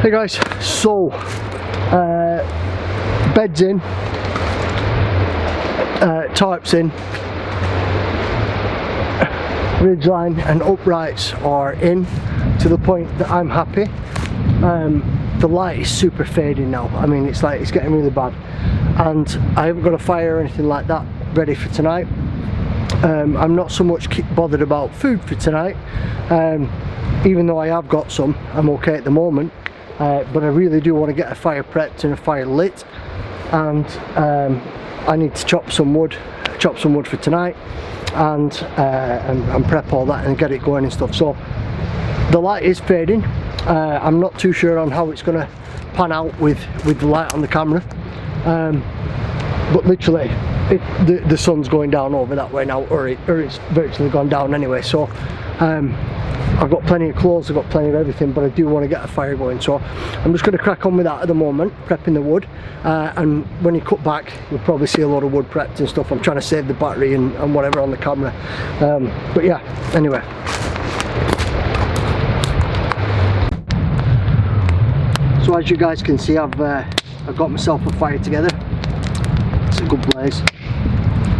Hey guys, so bed's in, tarps in, ridgeline and uprights are in to the point that I'm happy. The light is super fading now. I mean, it's like it's getting really bad, and I haven't got a fire or anything like that ready for tonight. I'm not so much bothered about food for tonight, even though I have got some. I'm okay at the moment, but I really do want to get a fire prepped and a fire lit, and I need to chop some wood for tonight, and prep all that and get it going and stuff. So the light is fading. I'm not too sure on how it's going to pan out with the light on the camera, but literally the sun's going down over that way now, or it's virtually gone down anyway. So I've got plenty of clothes, I've got plenty of everything, but I do want to get a fire going, so I'm just going to crack on with that at the moment, prepping the wood, and when you cut back you'll probably see a lot of wood prepped and stuff. I'm trying to save the battery and whatever on the camera, but yeah, anyway. So as you guys can see, I've got myself a fire together. It's a good blaze.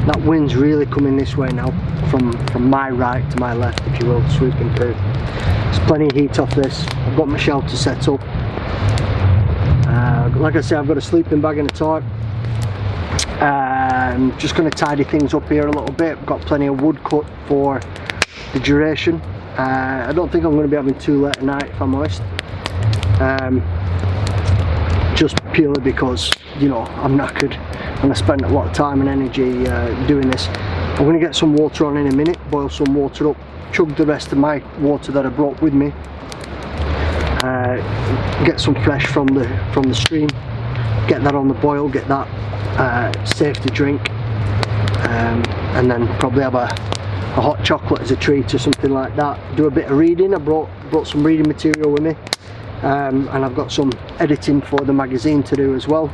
That wind's really coming this way now, from my right to my left, if you will, sweeping through. There's plenty of heat off this. I've got my shelter set up. Like I said, I've got a sleeping bag and a tarp. I'm just going to tidy things up here a little bit. I've got plenty of wood cut for the duration. I don't think I'm going to be having too late at night, if I'm honest. Just purely because, you know, I'm knackered and I spent a lot of time and energy doing this. I'm going to get some water on in a minute, boil some water up, chug the rest of my water that I brought with me, get some fresh from the stream, get that on the boil, get that safe to drink, and then probably have a hot chocolate as a treat or something like that. Do a bit of reading. I brought some reading material with me. And I've got some editing for the magazine to do as well,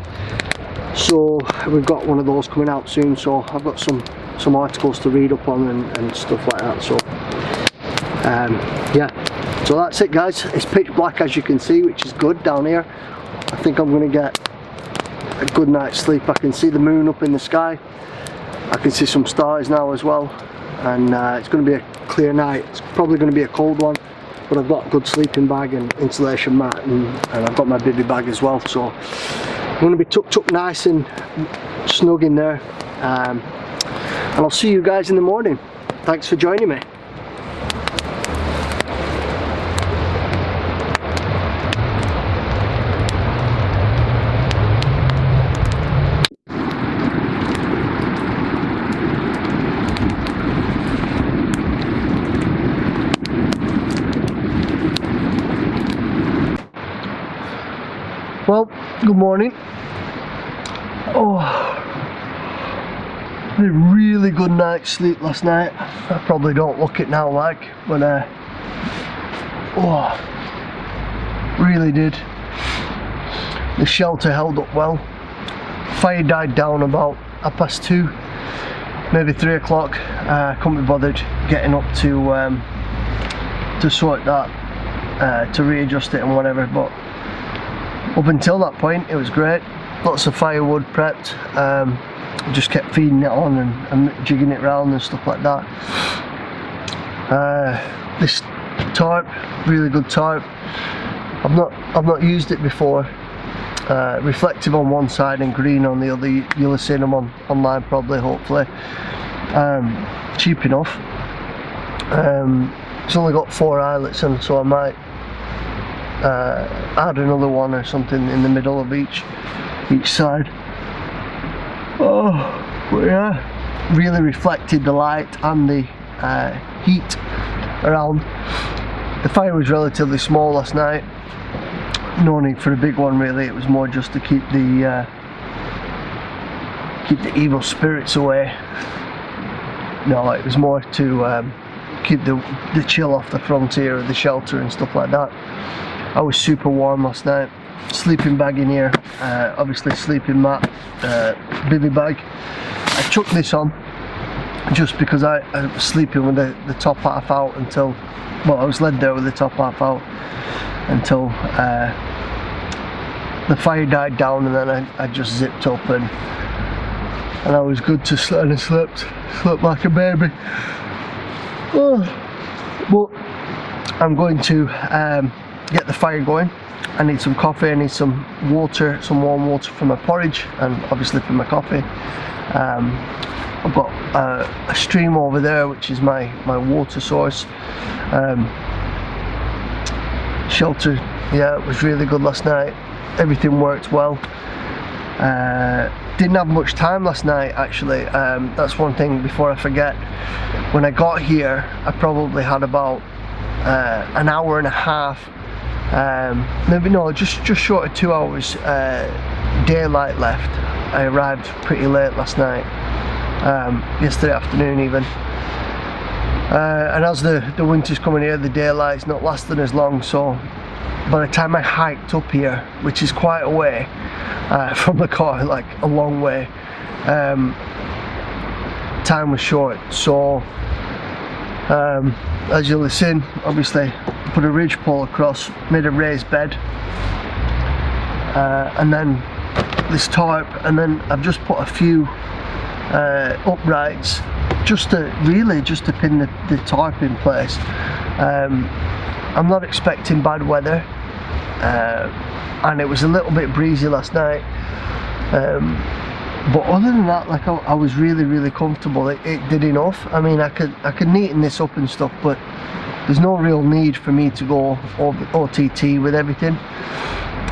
so we've got one of those coming out soon, so I've got some articles to read up on and stuff like that. So yeah, so that's it guys. It's pitch black as you can see, which is good down here. I think I'm going to get a good night's sleep. I can see the moon up in the sky, I can see some stars now as well, and it's going to be a clear night. It's probably going to be a cold one, but I've got a good sleeping bag and insulation mat, and I've got my bivy bag as well, so I'm going to be tucked up nice and snug in there, and I'll see you guys in the morning. Thanks for joining me. Well, good morning. Oh, I had a really good night's sleep last night. I probably don't look it now like, but oh, really did. The shelter held up well. Fire died down about 2:30, maybe 3 o'clock. Couldn't be bothered getting up to sort that, to readjust it and whatever, but up until that point it was great. Lots of firewood prepped, just kept feeding it on and jigging it round and stuff like that. This tarp, really good tarp. I've not used it before. Reflective on one side and green on the other. You'll have seen them online probably, hopefully. Cheap enough. It's only got 4 eyelets in, so I might add another one or something in the middle of each side. Oh, but yeah, really reflected the light and the heat around. The fire was relatively small last night. No need for a big one really. It was more just to keep the evil spirits away. No, it was more to keep the chill off the frontier of the shelter and stuff like that. I was super warm last night. Sleeping bag in here, obviously sleeping mat, bivy bag. I chucked this on just because I was sleeping with the top half out until, well, I was led there with the top half out until the fire died down, and then I just zipped up and I was good to sleep, and I slept like a baby. Oh. But I'm going to get the fire going. I need some coffee, I need some water, some warm water for my porridge, and obviously for my coffee. I've got a stream over there, which is my water source. Shelter, yeah, it was really good last night. Everything worked well. Didn't have much time last night, actually. That's one thing before I forget. When I got here, I probably had about an hour and a half, maybe no, just short of 2 hours daylight left. I arrived pretty late last night, yesterday afternoon even. And as the winter's coming here, the daylight's not lasting as long, so by the time I hiked up here, which is quite a way from the car, like a long way, time was short. So as you'll have seen, obviously put a ridge pole across, made a raised bed, and then this tarp, and then I've just put a few uprights just to pin the tarp in place. I'm not expecting bad weather, and it was a little bit breezy last night, but other than that, like I was really comfortable. It did enough. I mean, I could neaten this up and stuff, but there's no real need for me to go OTT with everything.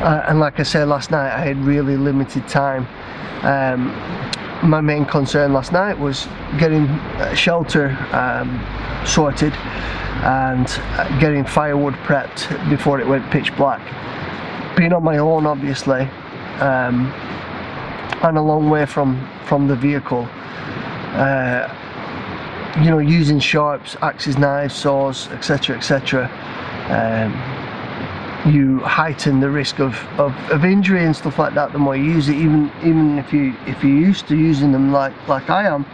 And like I said, last night I had really limited time. My main concern last night was getting shelter sorted and getting firewood prepped before it went pitch black. Being on my own, obviously, and a long way from the vehicle, you know, using sharps, axes, knives, saws, etc., you heighten the risk of injury and stuff like that the more you use it. Even if you're used to using them like I am,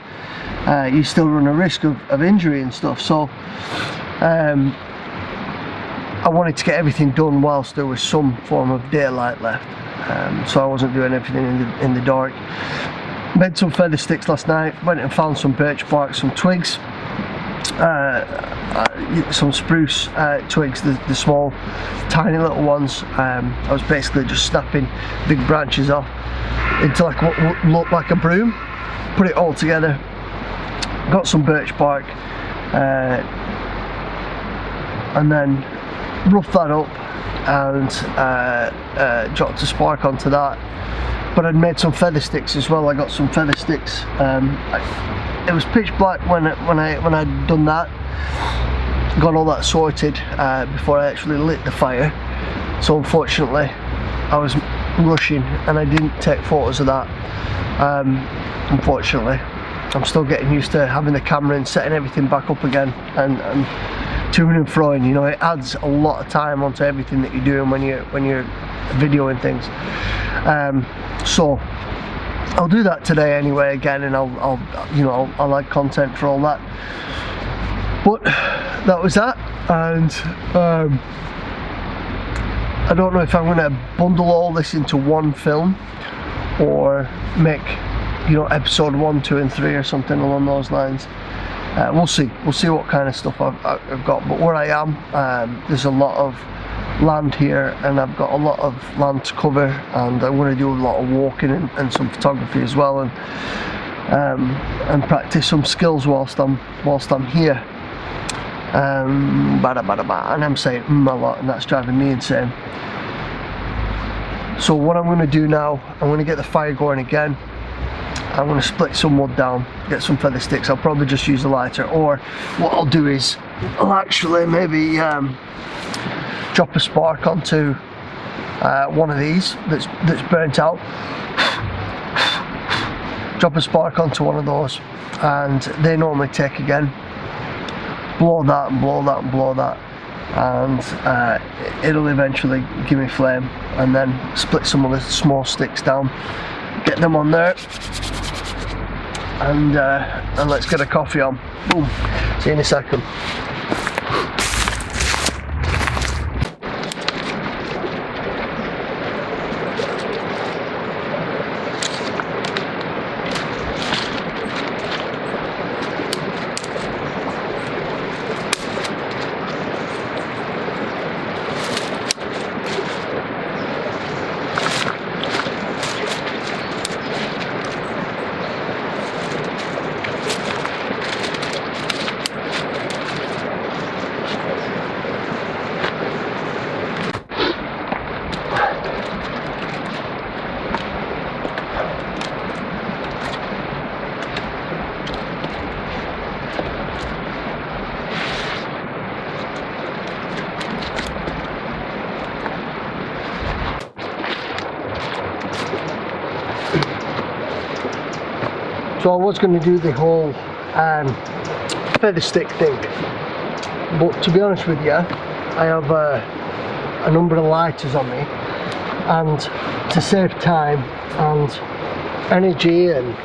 you still run a risk of injury and stuff. So I wanted to get everything done whilst there was some form of daylight left, so I wasn't doing everything in the dark. Made some feather sticks last night, went and found some birch bark, some twigs, some spruce twigs, the small tiny little ones. I was basically just snapping big branches off into like what looked like a broom, put it all together, got some birch bark, and then roughed that up and dropped a spark onto that. But I'd made some feather sticks as well. I got some feather sticks. It was pitch black when I'd done that, got all that sorted before I actually lit the fire. So unfortunately I was rushing and I didn't take photos of that. Unfortunately, I'm still getting used to having the camera and setting everything back up again and to and fro, you know, it adds a lot of time onto everything that you're doing when you're videoing things. So I'll do that today anyway again, and I'll add content for all that. But that was that, and I don't know if I'm going to bundle all this into one film or make, you know, episode 1, 2 and 3 or something along those lines. We'll see what kind of stuff I've got. But where I am, there's a lot of land here, and I've got a lot of land to cover, and I want to do a lot of walking and some photography as well, and practice some skills whilst I'm here. And I'm saying a lot, and that's driving me insane. So what I'm going to do now, I'm going to get the fire going again. I'm going to split some wood down, get some feather sticks. I'll probably just use a lighter, or what I'll do is I'll actually maybe drop a spark onto one of these that's burnt out. Drop a spark onto one of those, and they normally take again. Blow that and blow that and blow that, and it'll eventually give me flame, and then split some of the small sticks down, get them on there, and let's get a coffee on. Boom. See you in a second. So I was going to do the whole feather stick thing, but to be honest with you, I have a number of lighters on me, and to save time and energy and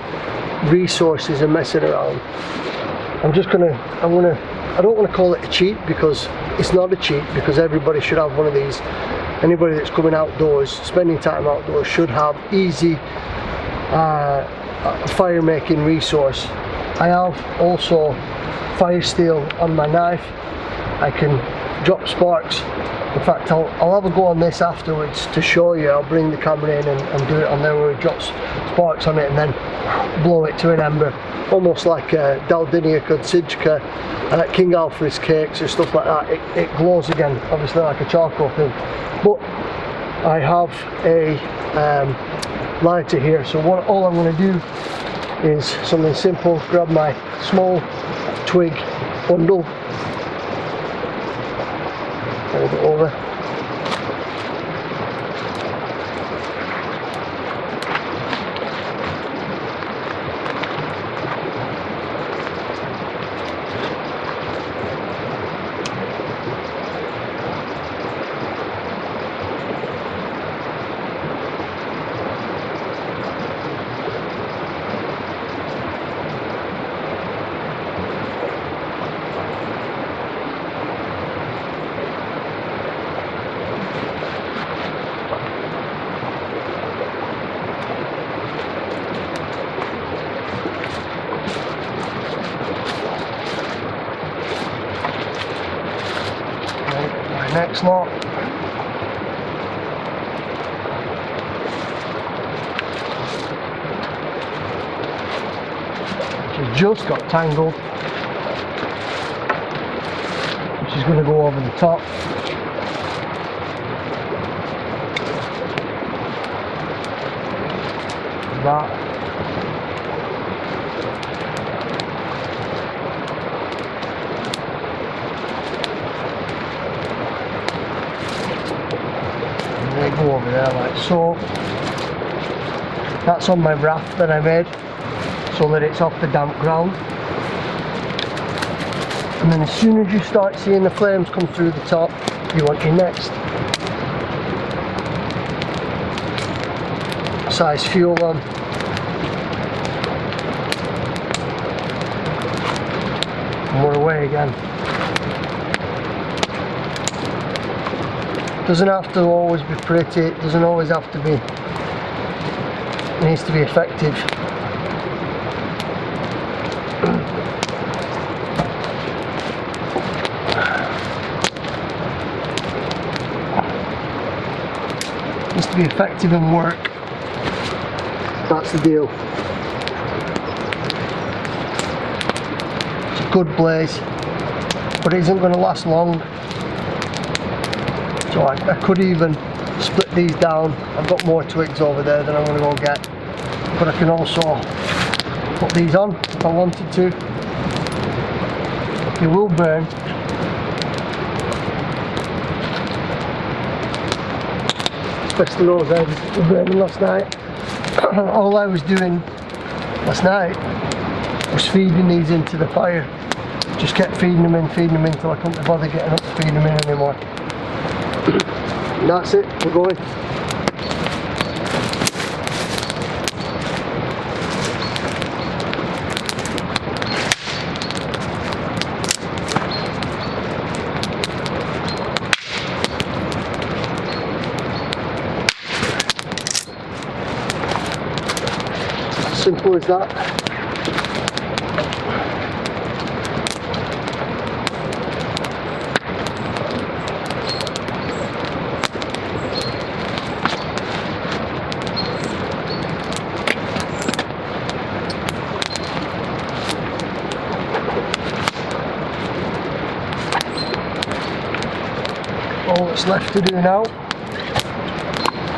resources and messing around, I don't want to call it a cheat, because it's not a cheat, because everybody should have one of these. Anybody that's coming outdoors, spending time outdoors, should have easy fire making resource. I have also fire steel on my knife. I can drop sparks. In fact, I'll have a go on this afterwards to show you. I'll bring the camera in and do it on there where it drops sparks on it and then blow it to an ember, almost like Daldiniac or Sidka, King Alfred's cakes or stuff like that. It glows again, obviously like a charcoal thing. But I have a lighter here, so all I'm going to do is something simple. Grab my small twig bundle, hold it over, next lot. She's just got tangled, which is going to go over the top. That. They go over there like so. That's on my raft that I made so that it's off the damp ground. And then as soon as you start seeing the flames come through the top, you want your next size fuel on. And we're away again. Doesn't have to always be pretty, it doesn't always have to be, it needs to be effective. It needs to be effective and work. That's the deal. It's a good blaze, but it isn't going to last long. So I could even split these down. I've got more twigs over there that I'm going to go get, but I can also put these on if I wanted to. They will burn. Especially those ends were burning last night. All I was doing last night was feeding these into the fire. Just kept feeding them in till I couldn't bother getting up to feed them in anymore. And that's it, we're going. Simple as that. All that's left to do now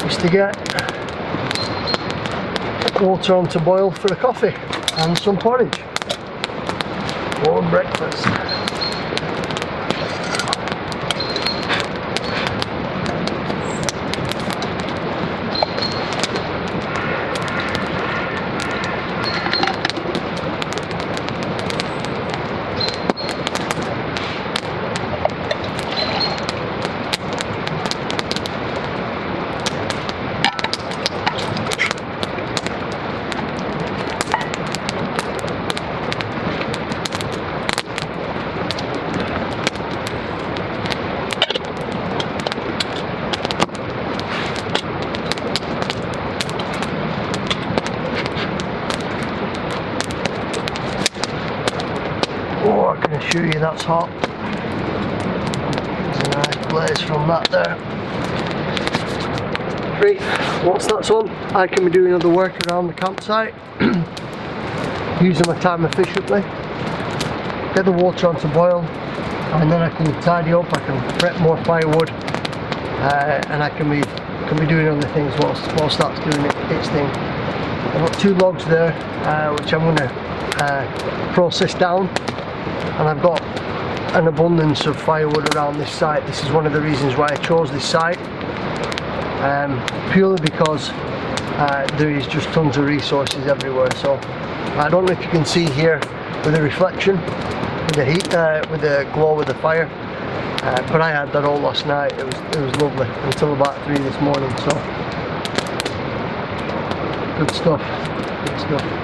is to get water on to boil for a coffee and some porridge for breakfast. that's hot. There's a nice blaze from that there. Great, once that's on, I can be doing other work around the campsite, using my time efficiently, get the water on to boil, and then I can tidy up, I can prep more firewood, and I can be doing other things whilst that's doing its thing. I've got 2 logs there, which I'm going to process down, and I've got an abundance of firewood around this site. This is one of the reasons why I chose this site, purely because there is just tons of resources everywhere. So I don't know if you can see here with the reflection, with the heat, with the glow of the fire, but I had that all last night. It was lovely until about 3 this morning. So good stuff, good stuff.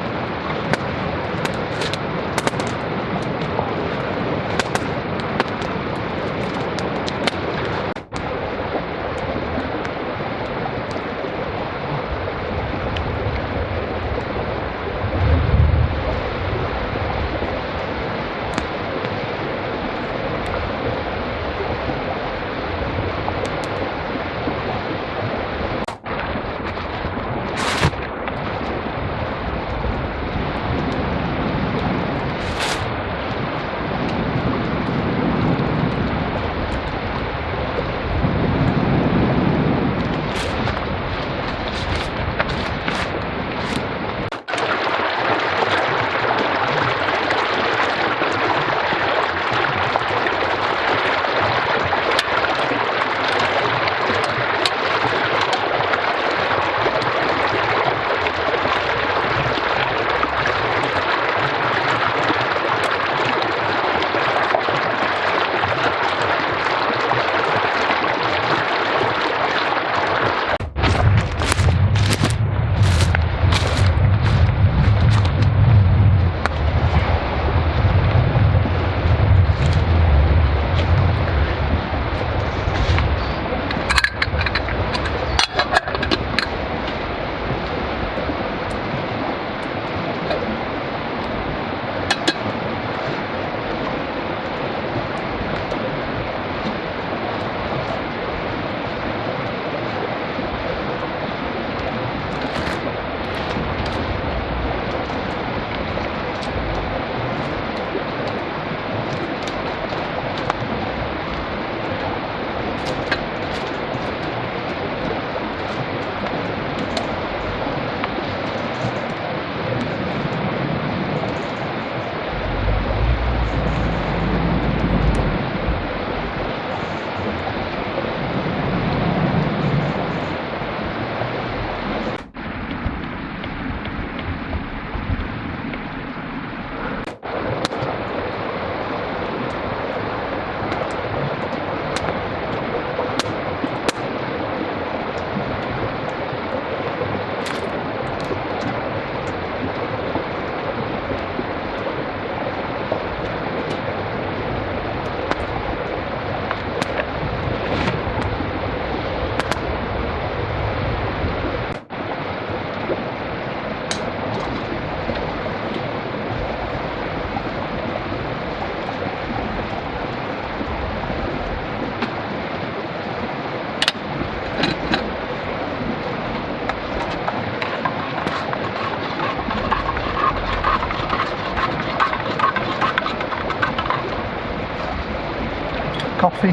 Coffee,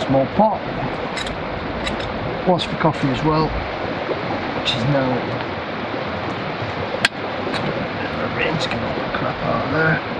small pot, was for coffee as well, which is now rain's getting all the crap out of there.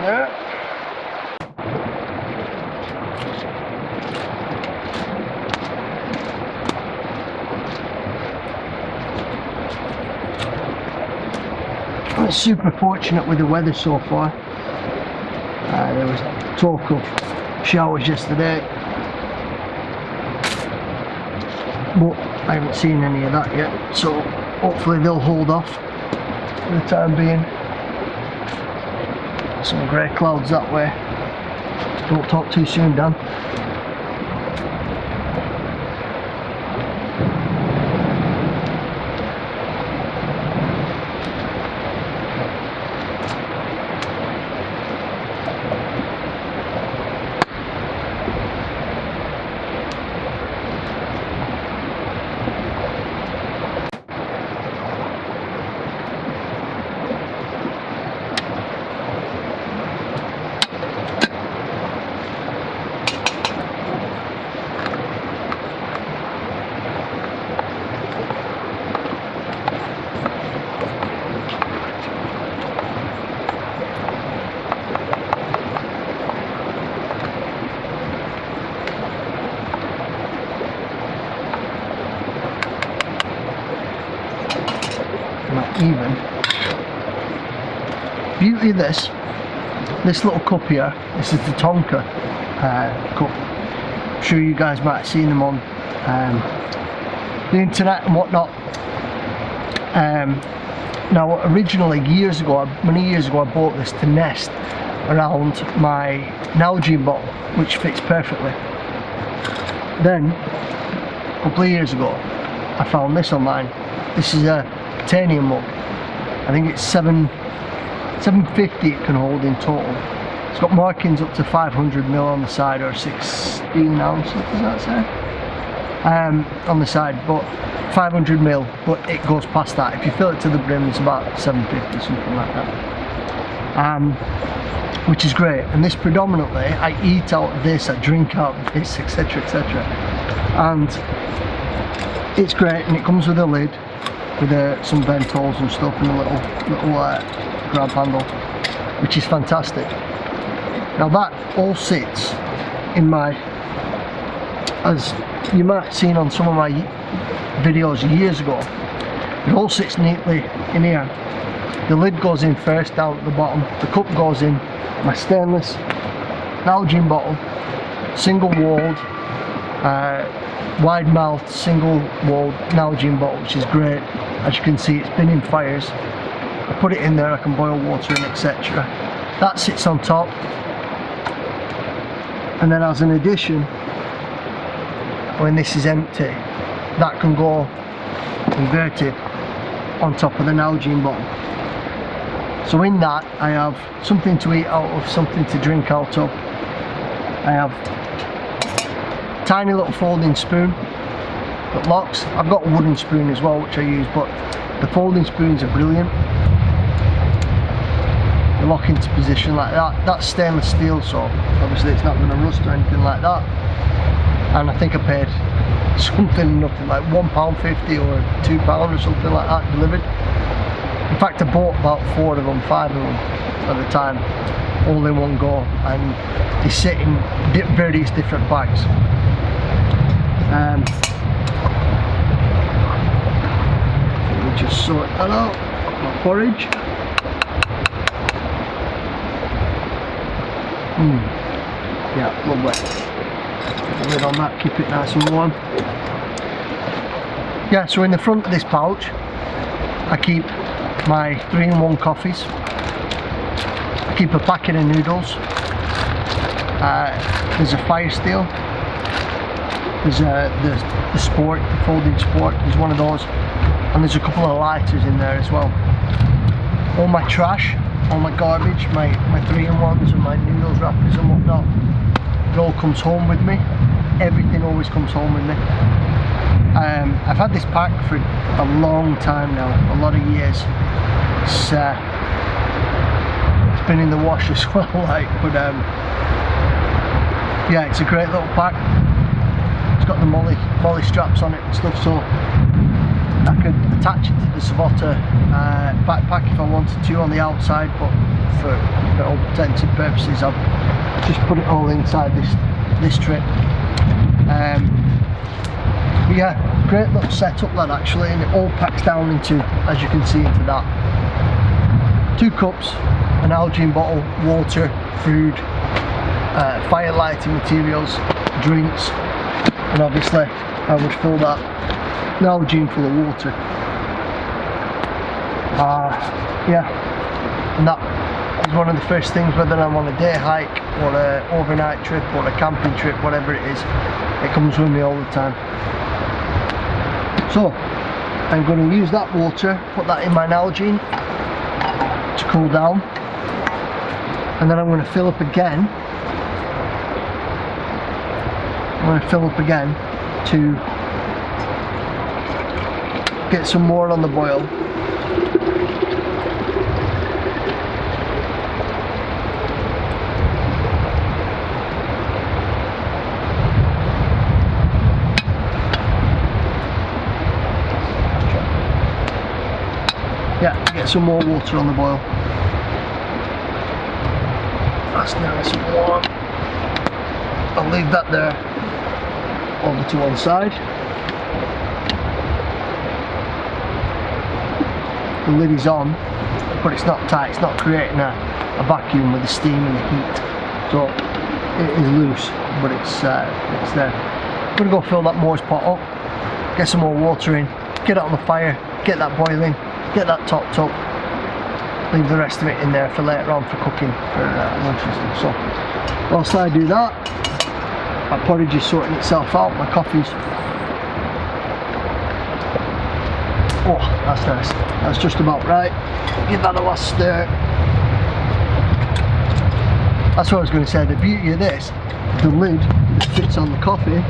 there. I'm super fortunate with the weather so far. There was talk of showers yesterday, but I haven't seen any of that yet, so hopefully they'll hold off for the time being. Some grey clouds that way. Don't talk too soon, Dan. Not even. Beauty of this little cup here, this is the Tonka cup. I'm sure you guys might have seen them on the internet and whatnot. Now originally many years ago I bought this to nest around my Nalgene bottle, which fits perfectly. Then a couple of years ago I found this online. This is a titanium mug. I think it's 750 it can hold in total. It's got markings up to 500ml on the side, or 16 ounces, does that say? On the side, but 500ml, but it goes past that. If you fill it to the brim, it's about 750, something like that. Which is great. And this predominantly, I eat out of this, I drink out of this, etc, etc. And it's great, and it comes with a lid, with some vent holes and stuff, and a little grab handle, which is fantastic. Now that all sits in my, as you might have seen on some of my videos years ago, it all sits neatly in here. The lid goes in first down at the bottom, the cup goes in, my stainless Nalgene bottle, single walled, wide mouthed, single walled Nalgene bottle, which is great. As you can see, it's been in fires. I put it in there, I can boil water in, etc. That sits on top, and then as an addition, when this is empty, that can go inverted on top of the Nalgene bottle. So in that I have something to eat out of, something to drink out of. I have tiny little folding spoon that locks. I've got a wooden spoon as well which I use, but the folding spoons are brilliant. They lock into position like that. That's stainless steel, so obviously it's not going to rust or anything like that. And I think I paid nothing like £1.50 or £2 or something like that delivered. In fact, I bought about 5 of them at the time, all in one go, and they sit in various different bags. Let me just sort that out. My porridge. Yeah, lovely. Put the lid on that, keep it nice and warm. Yeah, so in the front of this pouch, I keep my 3-in-1 coffees. I keep a packet of noodles. There's a fire steel. There's the sport, the folding sport. There's one of those, and there's a couple of lighters in there as well. All my trash, all my garbage, my 3-in-1s and my noodles wrappers and whatnot, it all comes home with me. Everything always comes home with me. I've had this pack for a long time now, a lot of years. It's been in the wash as well, like, but yeah, it's a great little pack. It's got the molly straps on it and stuff, so I could attach it to the Sabota backpack if I wanted to on the outside, but for all intents and purposes I've just put it all inside this trip. But yeah, great little setup that actually, and it all packs down into, as you can see, into that. 2 cups, an Algene bottle, water, food, fire lighting materials, drinks, and obviously I would fill that Algene full of water. Yeah, and that is one of the first things, whether I'm on a day hike or an overnight trip or a camping trip, whatever it is, it comes with me all the time. So I'm going to use that water, put that in my Algene to cool down, and then I'm going to fill up again. I'm going to fill up again to get some more on the boil. Yeah, get some more water on the boil. That's nice and warm. I'll leave that there over to one side. The lid is on, but it's not tight, it's not creating a vacuum with the steam and the heat. So it is loose, but it's there. I'm going to go fill that Moore's pot up, get some more water in, get it on the fire, get that boiling, get that topped up, leave the rest of it in there for later on for cooking for lunch and stuff. So whilst I do that, my porridge is sorting itself out, my coffee's, oh that's nice, that's just about right. Give that a last stir. That's what I was going to say, the beauty of this, the lid that fits on the coffee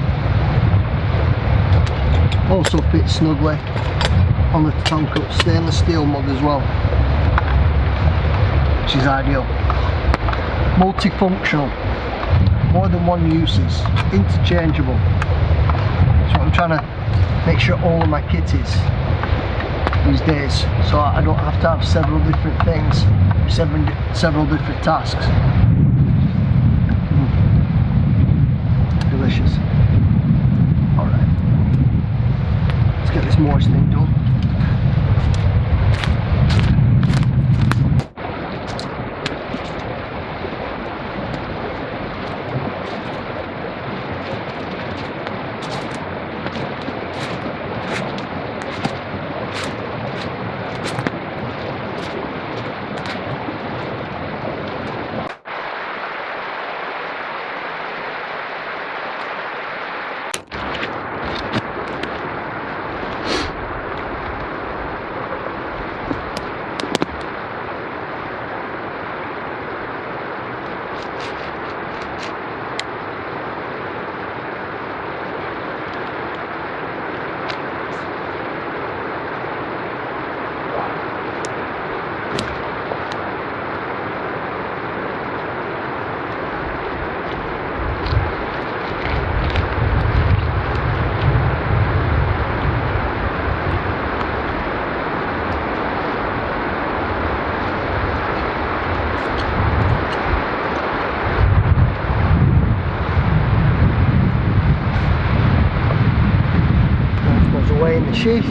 also fits snugly on the Tonka stainless steel mug as well, which is ideal. Multifunctional, more than one uses, interchangeable. That's what I'm trying to make sure all of my kit is these days, so I don't have to have several different things, several different tasks. Delicious. Alright, let's get this Morse thing done. Away in the sheath.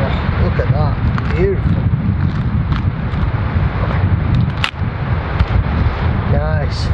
Oh, look at that, beautiful. Nice.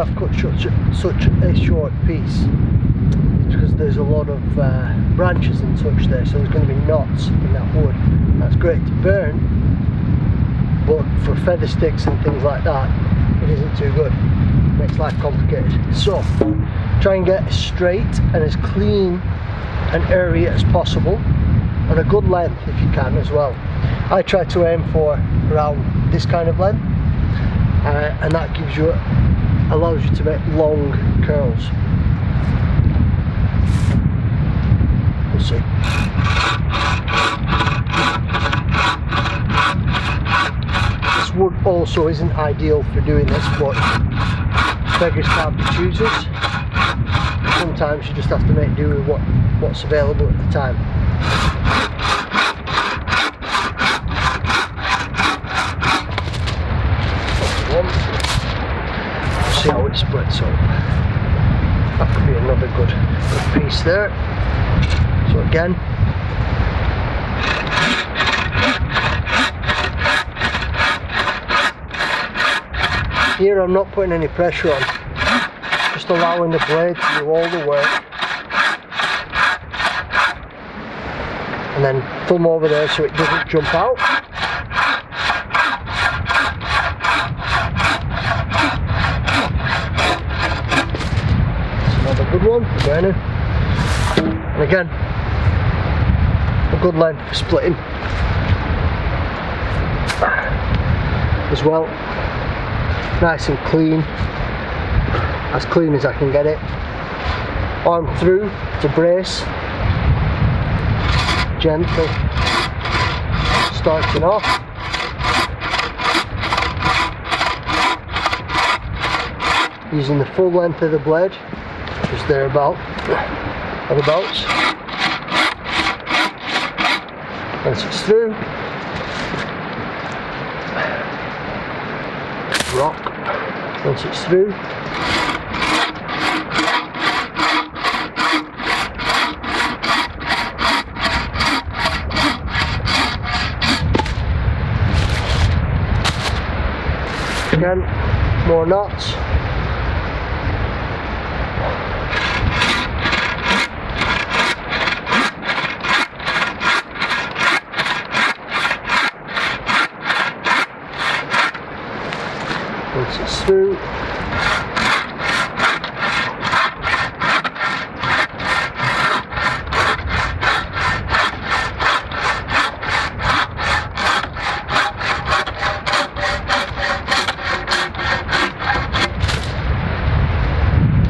I've cut such a short piece is because there's a lot of branches and such there, so there's going to be knots in that wood. That's great to burn, but for feather sticks and things like that, it isn't too good. It makes life complicated. So try and get as straight and as clean an area as possible, and a good length if you can as well. I try to aim for around this kind of length, and that allows you to make long curls. We'll see. This wood also isn't ideal for doing this, but beggars can't be choosers. Sometimes you just have to make do with what's available at the time. See how it splits up. That could be another good piece there. So again, here I'm not putting any pressure on, just allowing the blade to do all the work, and then thumb over there so it doesn't jump out. Good one, the burner, and again a good length for splitting as well, nice and clean, as clean as I can get it. Arm through to brace, gently starting off, using the full length of the blade, just thereabouts. Once it's through, rock. Once it's through, again, more knots. Once it's through,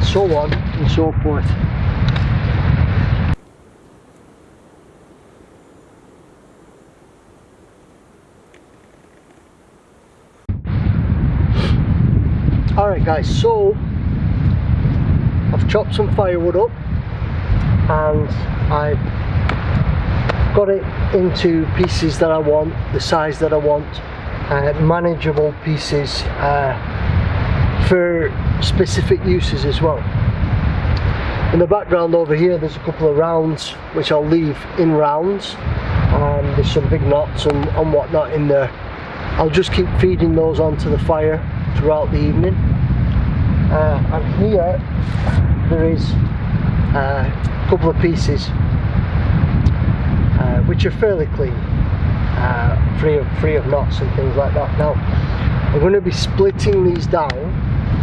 so on and so forth. Alright guys, so I've chopped some firewood up and I've got it into pieces that I want, the size that I want, manageable pieces for specific uses as well. In the background over here there's a couple of rounds which I'll leave in rounds, and there's some big knots and whatnot in there. I'll just keep feeding those onto the fire throughout the evening. And here there is a couple of pieces which are fairly clean, free of knots and things like that. Now I'm going to be splitting these down,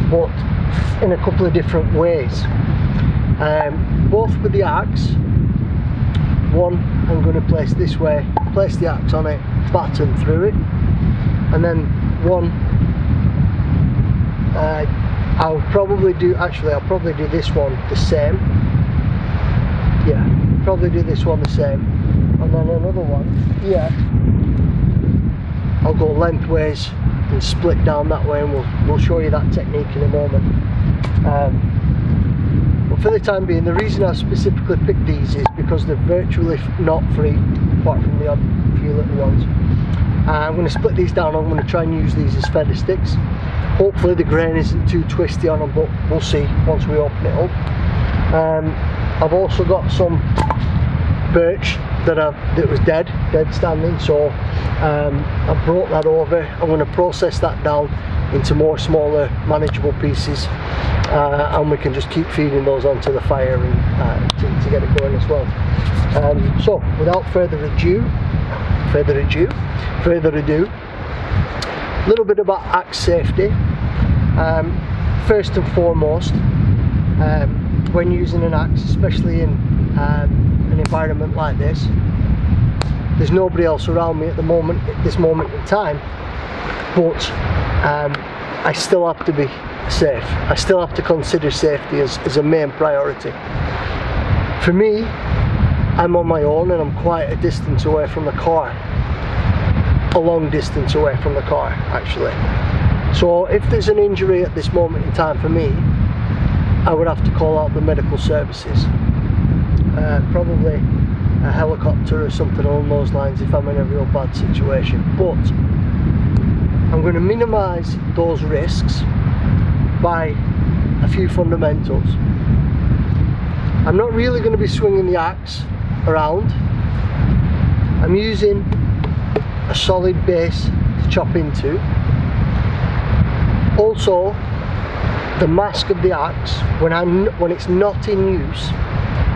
but in a couple of different ways, both with the axe. One I'm going to place this way, place the axe on it, batten through it, and then one I'll probably do this one the same. Yeah, probably do this one the same, and then another one here I'll go lengthways and split down that way, and we'll show you that technique in a moment. But for the time being, the reason I specifically picked these is because they're virtually knot free, apart from the odd few little ones. I'm going to split these down. I'm going to try and use these as feather sticks. Hopefully the grain isn't too twisty on them, but we'll see once we open it up. I've also got some birch that was dead standing, so I brought that over. I'm going to process that down, into more smaller manageable pieces, and we can just keep feeding those onto the fire and to get it going as well. So without further ado, a little bit about axe safety. First and foremost, when using an axe, especially in an environment like this, there's nobody else around me at this moment in time, but I still have to be safe. I still have to consider safety as a main priority. For me, I'm on my own and I'm quite a distance away from the car, a long distance away from the car actually. So if there's an injury at this moment in time for me, I would have to call out the medical services, probably a helicopter or something along those lines if I'm in a real bad situation. But I'm going to minimise those risks by a few fundamentals. I'm not really going to be swinging the axe around. I'm using a solid base to chop into. Also, the mask of the axe, when it's not in use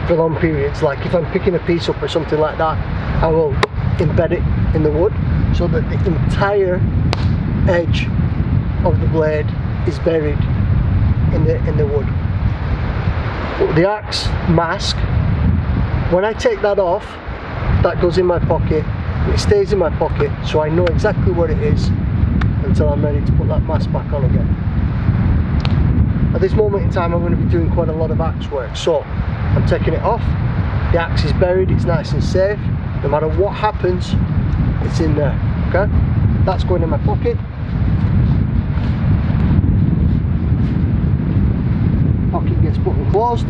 for long periods, like if I'm picking a piece up or something like that, I will embed it in the wood so that the entire edge of the blade is buried in the wood. But the axe mask, when I take that off, that goes in my pocket. It stays in my pocket, so I know exactly where it is until I'm ready to put that mask back on again. At this moment in time, I'm going to be doing quite a lot of axe work, so I'm taking it off. The axe is buried, it's nice and safe. No matter what happens, it's in there. Okay, that's going in my pocket. Pocket gets put and closed.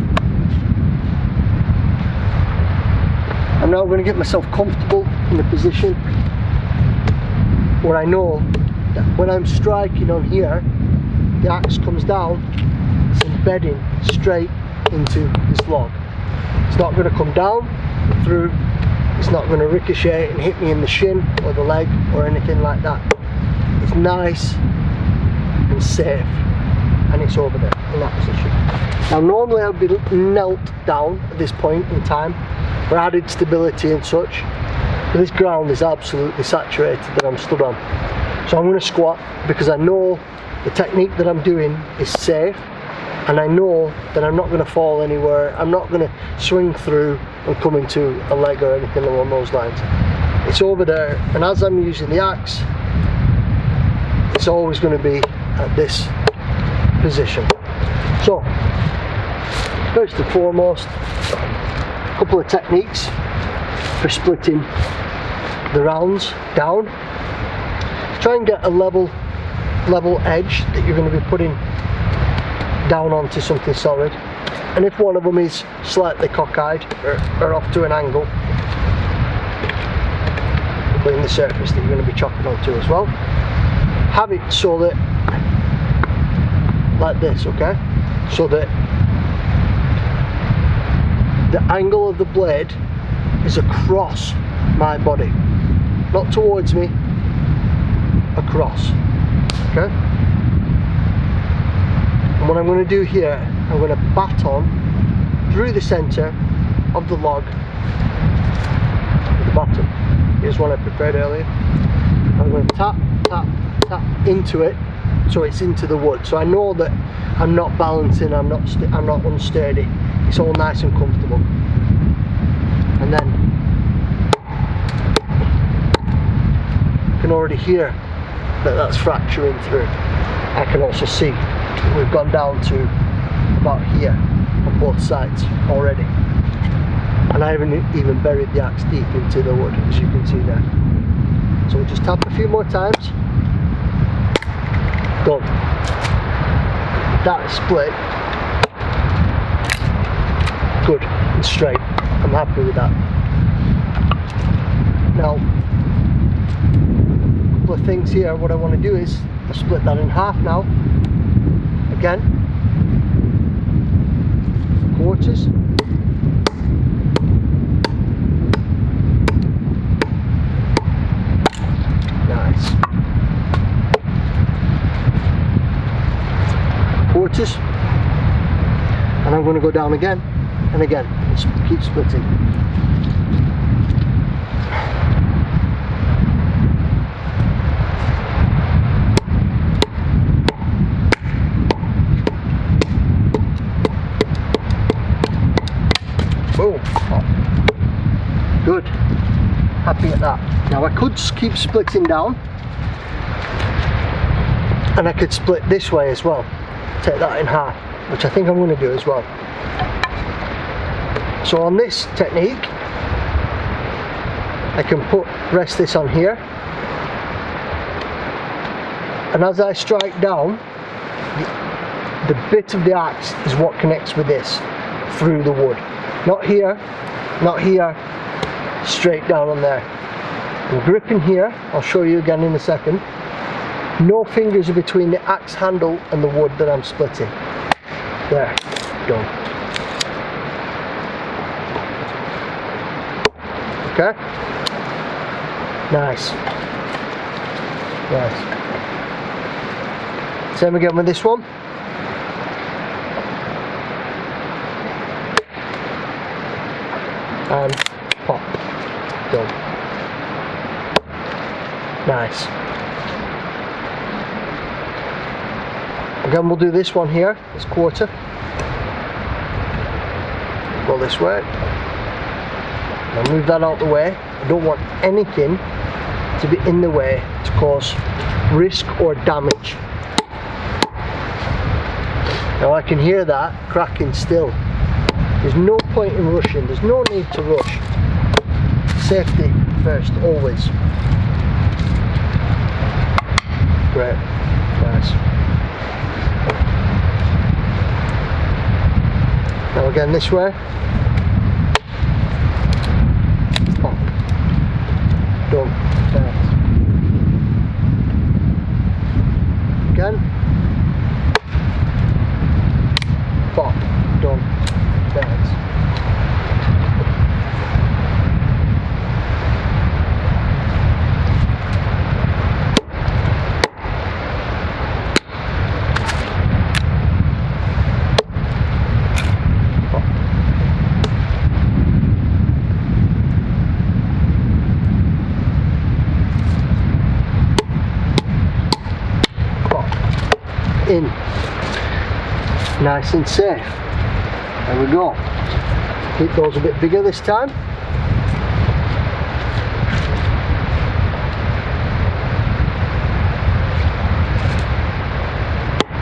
I'm now going to get myself comfortable in the position where I know that when I'm striking on here, the axe comes down, it's embedding straight into this log. It's not going to come down through, it's not going to ricochet and hit me in the shin or the leg or anything like that. It's nice and safe, and it's over there in that position. Now normally I'd be knelt down at this point in time for added stability and such, but this ground is absolutely saturated that I'm stood on. So I'm going to squat because I know the technique that I'm doing is safe, and I know that I'm not going to fall anywhere. I'm not going to swing through and come into a leg or anything along those lines. It's over there, and as I'm using the axe, it's always going to be at this position. So first and foremost, a couple of techniques for splitting the rounds down. Try and get a level edge that you're going to be putting down onto something solid, and if one of them is slightly cockeyed or off to an angle, putting the surface that you're going to be chopping onto as well, have it so that like this, okay, so that the angle of the blade is across my body, not towards me, across. Okay, and what I'm going to do here, I'm going to baton through the center of the log at the bottom. Here's one I prepared earlier. I'm going to tap, tap, tap into it so it's into the wood, so I know that I'm not balancing, I'm not unsteady, it's all nice and comfortable. And then you can already hear that that's fracturing through. I can also see that we've gone down to about here on both sides already, and I haven't even buried the axe deep into the wood, as you can see there. So we'll just tap a few more times. Done. That is split good and straight. I'm happy with that. Now, a couple of things here. What I want to do is I'll split that in half now. Again, quarters. Nice. going to go down again and again. Keep splitting. Boom. Good. Happy at that. Now I could just keep splitting down, and I could split this way as well. Take that in half, which I think I'm going to do as well. So on this technique, I can rest this on here, and as I strike down, the bit of the axe is what connects with this through the wood. Not here, not here, straight down on there. I'm gripping here, I'll show you again in a second. No fingers are between the axe handle and the wood that I'm splitting. There, done. Okay? Nice. Nice. Same again with this one. And pop. Done. Nice. Again, we'll do this one here, this quarter. Go this way. I'll move that out the way. I don't want anything to be in the way to cause risk or damage. Now I can hear that cracking still. There's no point in rushing, there's no need to rush. Safety first, always. Great, nice. Now again this way. Pop. Done. Nice. Again. Pop. Done. Nice. In. Nice and safe. There we go. Keep those a bit bigger this time.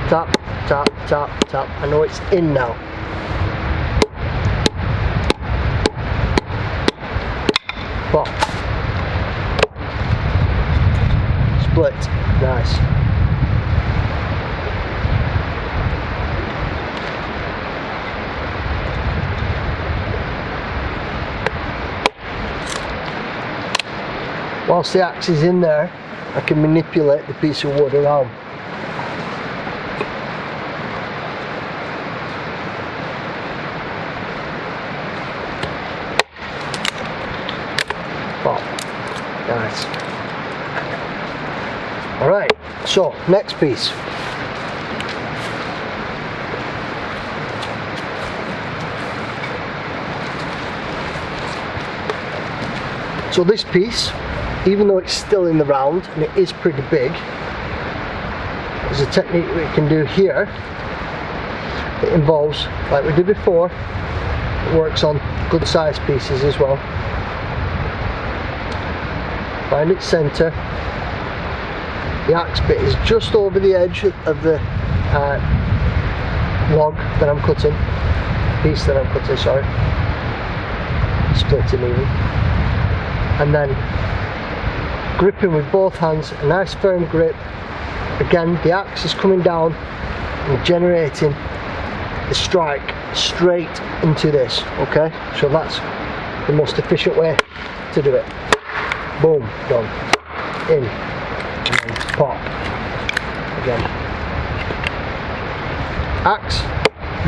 Tap, tap, tap, tap. I know it's in now. Pop. Split. Nice. Whilst the axe is in there, I can manipulate the piece of wood around. Pop. Nice. Alright, so next piece. So this piece, even though it's still in the round and it is pretty big, there's a technique we can do here. It involves, like we did before, it works on good sized pieces as well. Find its centre. The axe bit is just over the edge of the log that I'm cutting, piece that I'm cutting, sorry, splitting even, and then gripping with both hands, a nice firm grip. Again, the axe is coming down and generating the strike straight into this, okay? So that's the most efficient way to do it. Boom, done. In, and then pop. Again. Axe,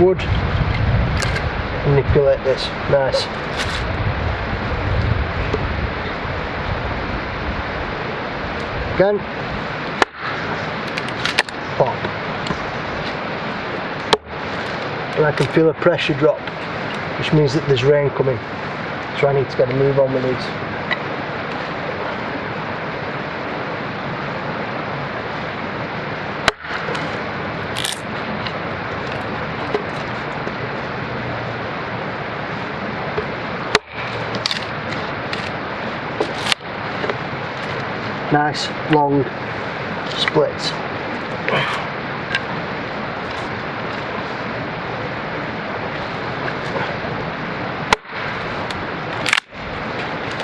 wood, manipulate this, nice. Again, pop. and I can feel a pressure drop, which means that there's rain coming. So I need to get a move on with these. Nice long splits.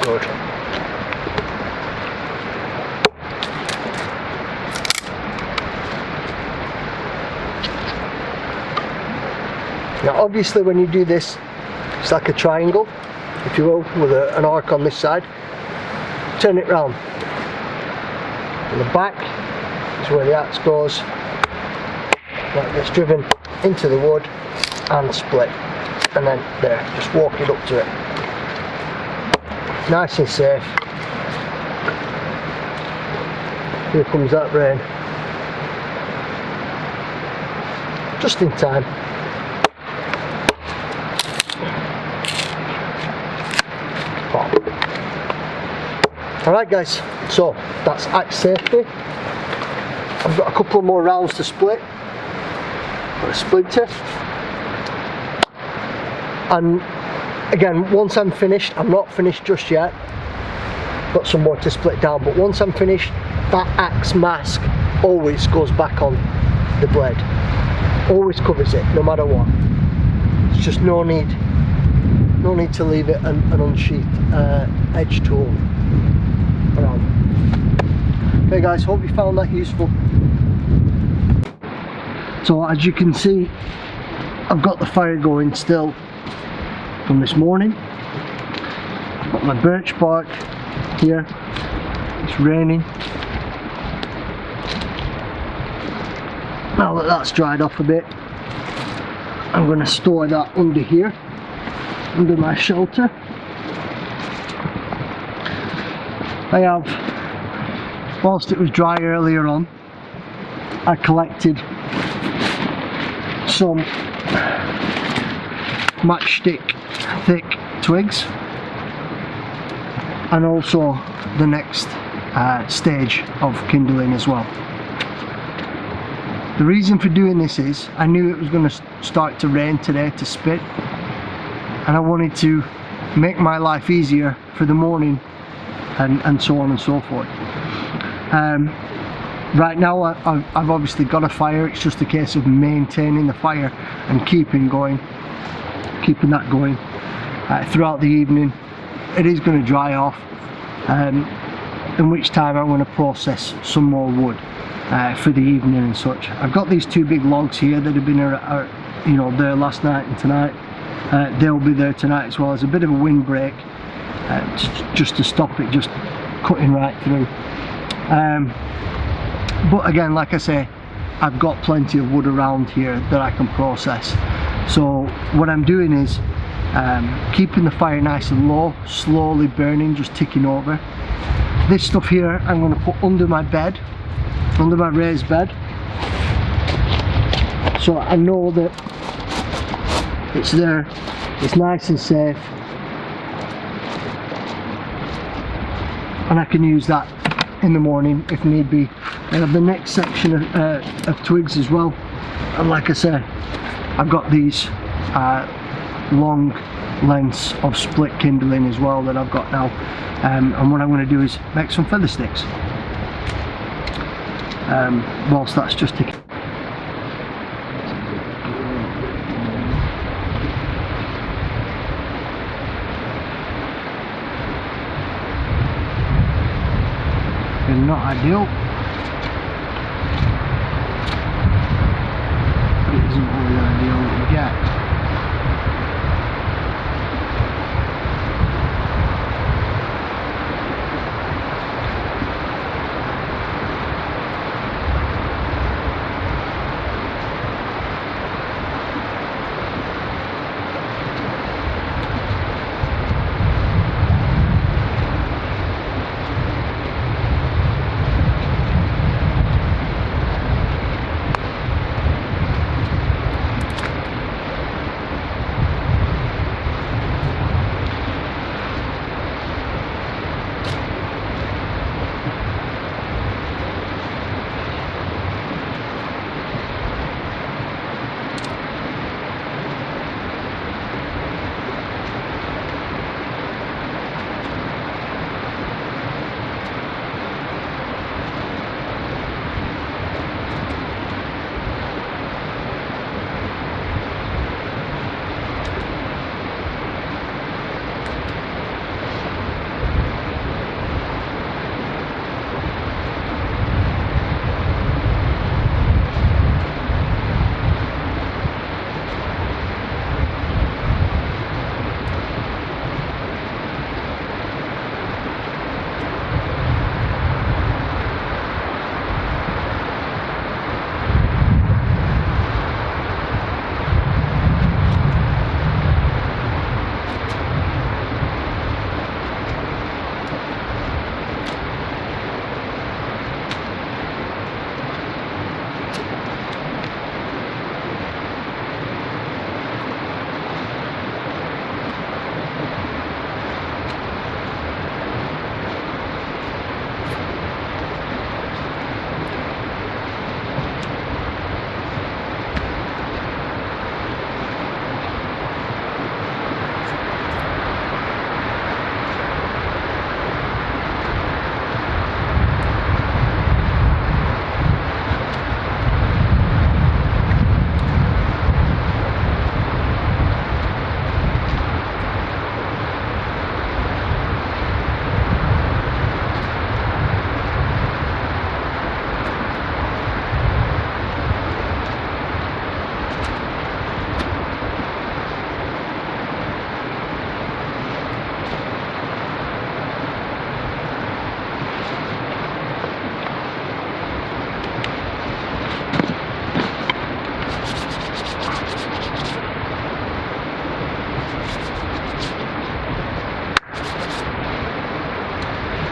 Good. Now obviously when you do this, it's like a triangle, if you will, with an arc on this side. Turn it round. In the back is where the axe goes. That gets driven into the wood and split. And then there, just walk it up to it. Nice and safe. Here comes that rain. Just in time. Alright guys, so that's axe safety. I've got a couple more rounds to split. Got a splinter. And again, once I'm finished, I'm not finished just yet. Got some more to split down, but once I'm finished, that axe mask always goes back on the blade. Always covers it, no matter what. There's just no need to leave it an unsheathed edge tool around. Okay guys, hope you found that useful. So as you can see, I've got the fire going still from this morning. I've got my birch bark here. It's raining. Now that that's dried off a bit, I'm going to store that under here, under my shelter. I have, whilst it was dry earlier on, I collected some matchstick thick twigs, and also the next stage of kindling as well. The reason for doing this is I knew it was going to start to rain today to spit, and I wanted to make my life easier for the morning and so on and so forth. Right now I've obviously got a fire. It's just a case of maintaining the fire and keeping that going throughout the evening. It is going to dry off, in which time I'm going to process some more wood for the evening and such. I've got these two big logs here that have been you know, there last night and tonight. They'll be there tonight as well. There's a bit of a windbreak just to stop it just cutting right through. But again, like I say, I've got plenty of wood around here that I can process. So what I'm doing is keeping the fire nice and low, slowly burning, just ticking over. This stuff here I'm going to put under my bed, under my raised bed, so I know that it's there, it's nice and safe, and I can use that in the morning if need be. I have the next section of twigs as well, and like I say, I've got these long lengths of split kindling as well that I've got now, and what I'm going to do is make some feather sticks whilst that's just ticking. Not ideal, but it isn't really ideal that you get.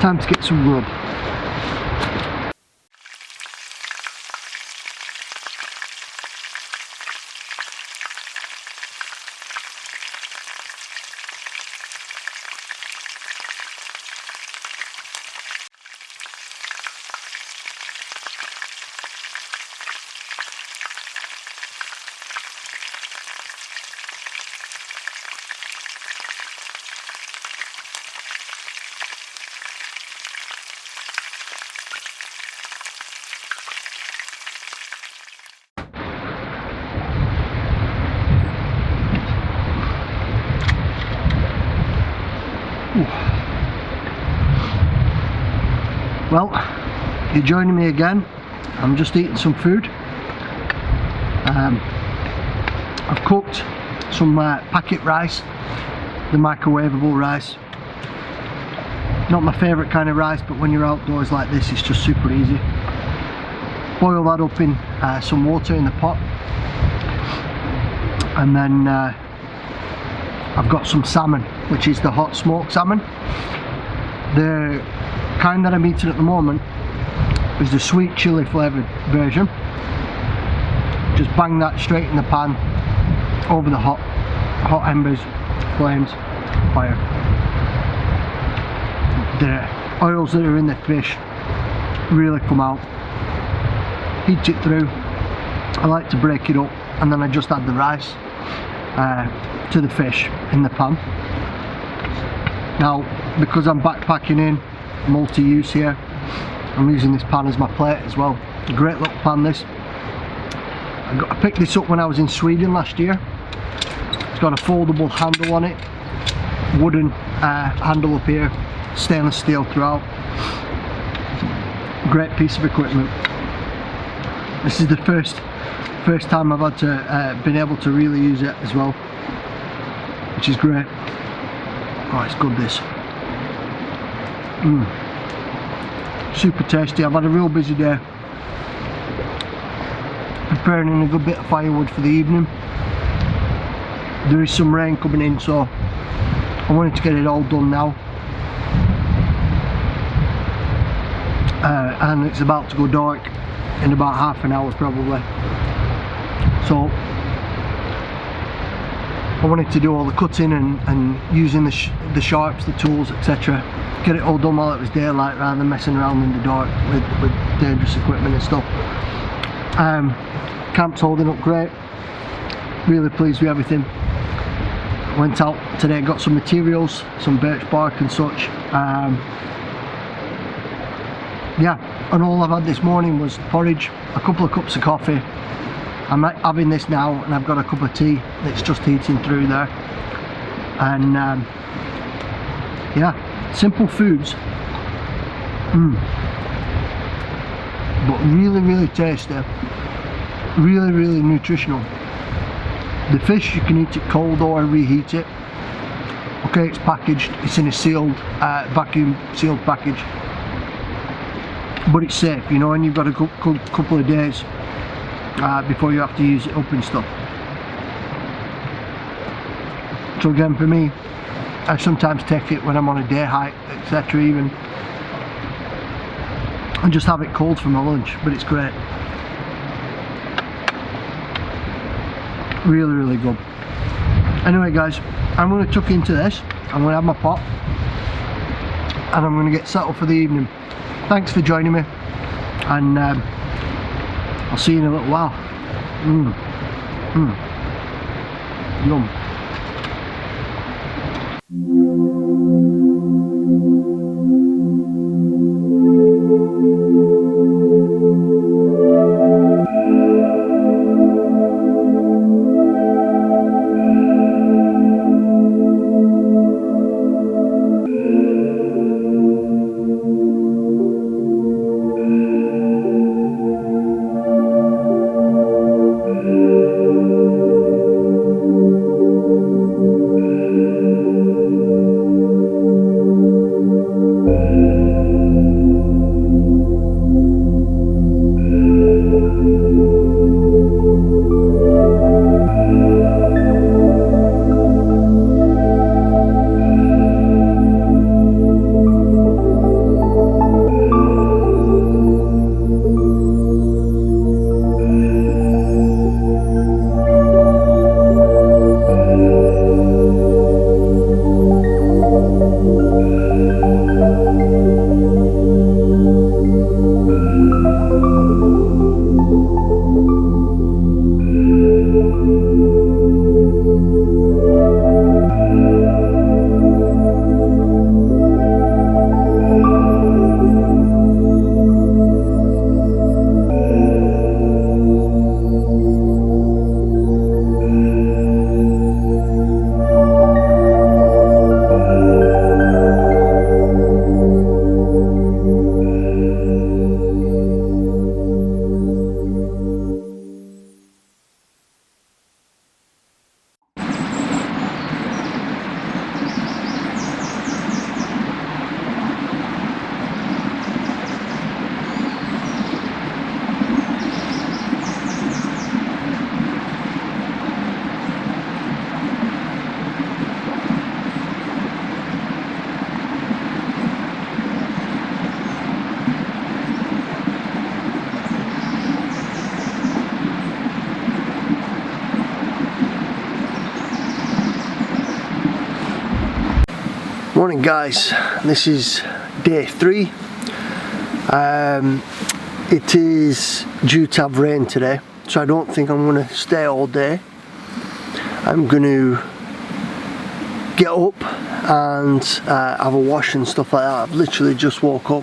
Time to get some grub. Well, you're joining me again. I'm just eating some food. I've cooked some packet rice, the microwavable rice. Not my favourite kind of rice, but when you're outdoors like this, it's just super easy. Boil that up in some water in the pot, and then I've got some salmon, which is the hot smoked salmon. The kind that I'm eating at the moment is the sweet chili flavoured version. Just bang that straight in the pan over the hot embers, flames, fire. The oils that are in the fish really come out. Heat it through. I like to break it up, and then I just add the rice to the fish in the pan. Now, because I'm backpacking in, multi-use here, I'm using this pan as my plate as well. A great little pan this. I picked this up when I was in Sweden last year. It's got a foldable handle on it, wooden handle up here, stainless steel throughout. Great piece of equipment. This is the first time I've had to been able to really use it as well, which is great. Oh, it's good this. Super tasty. I've had a real busy day preparing in a good bit of firewood for the evening. There is some rain coming in, so I wanted to get it all done now. And it's about to go dark in about half an hour probably. So I wanted to do all the cutting and using the sharps, the tools, etc. Get it all done while it was daylight rather than messing around in the dark with dangerous equipment and stuff. Camp's holding up great. Really pleased with everything. Went out today, got some materials, some birch bark and such. Yeah, and all I've had this morning was porridge, a couple of cups of coffee. I'm having this now, and I've got a cup of tea that's just heating through there. And yeah, simple foods, but really tasty, really nutritional. The fish, you can eat it cold or reheat it. Okay, it's packaged, it's in a sealed, vacuum sealed package, but it's safe, you know, and you've got a couple of days before you have to use it up and stuff. So again, for me, I sometimes take it when I'm on a day hike, etc. even, and just have it cold for my lunch, but it's great. Really good. Anyway guys, I'm going to tuck into this, I'm going to have my pot, and I'm going to get settled for the evening. Thanks for joining me, and I'll see you in a little while. Yum. Morning guys, this is day 3. It is due to have rain today, so I don't think I'm going to stay all day. I'm going to get up and have a wash and stuff like that. I've literally just woke up,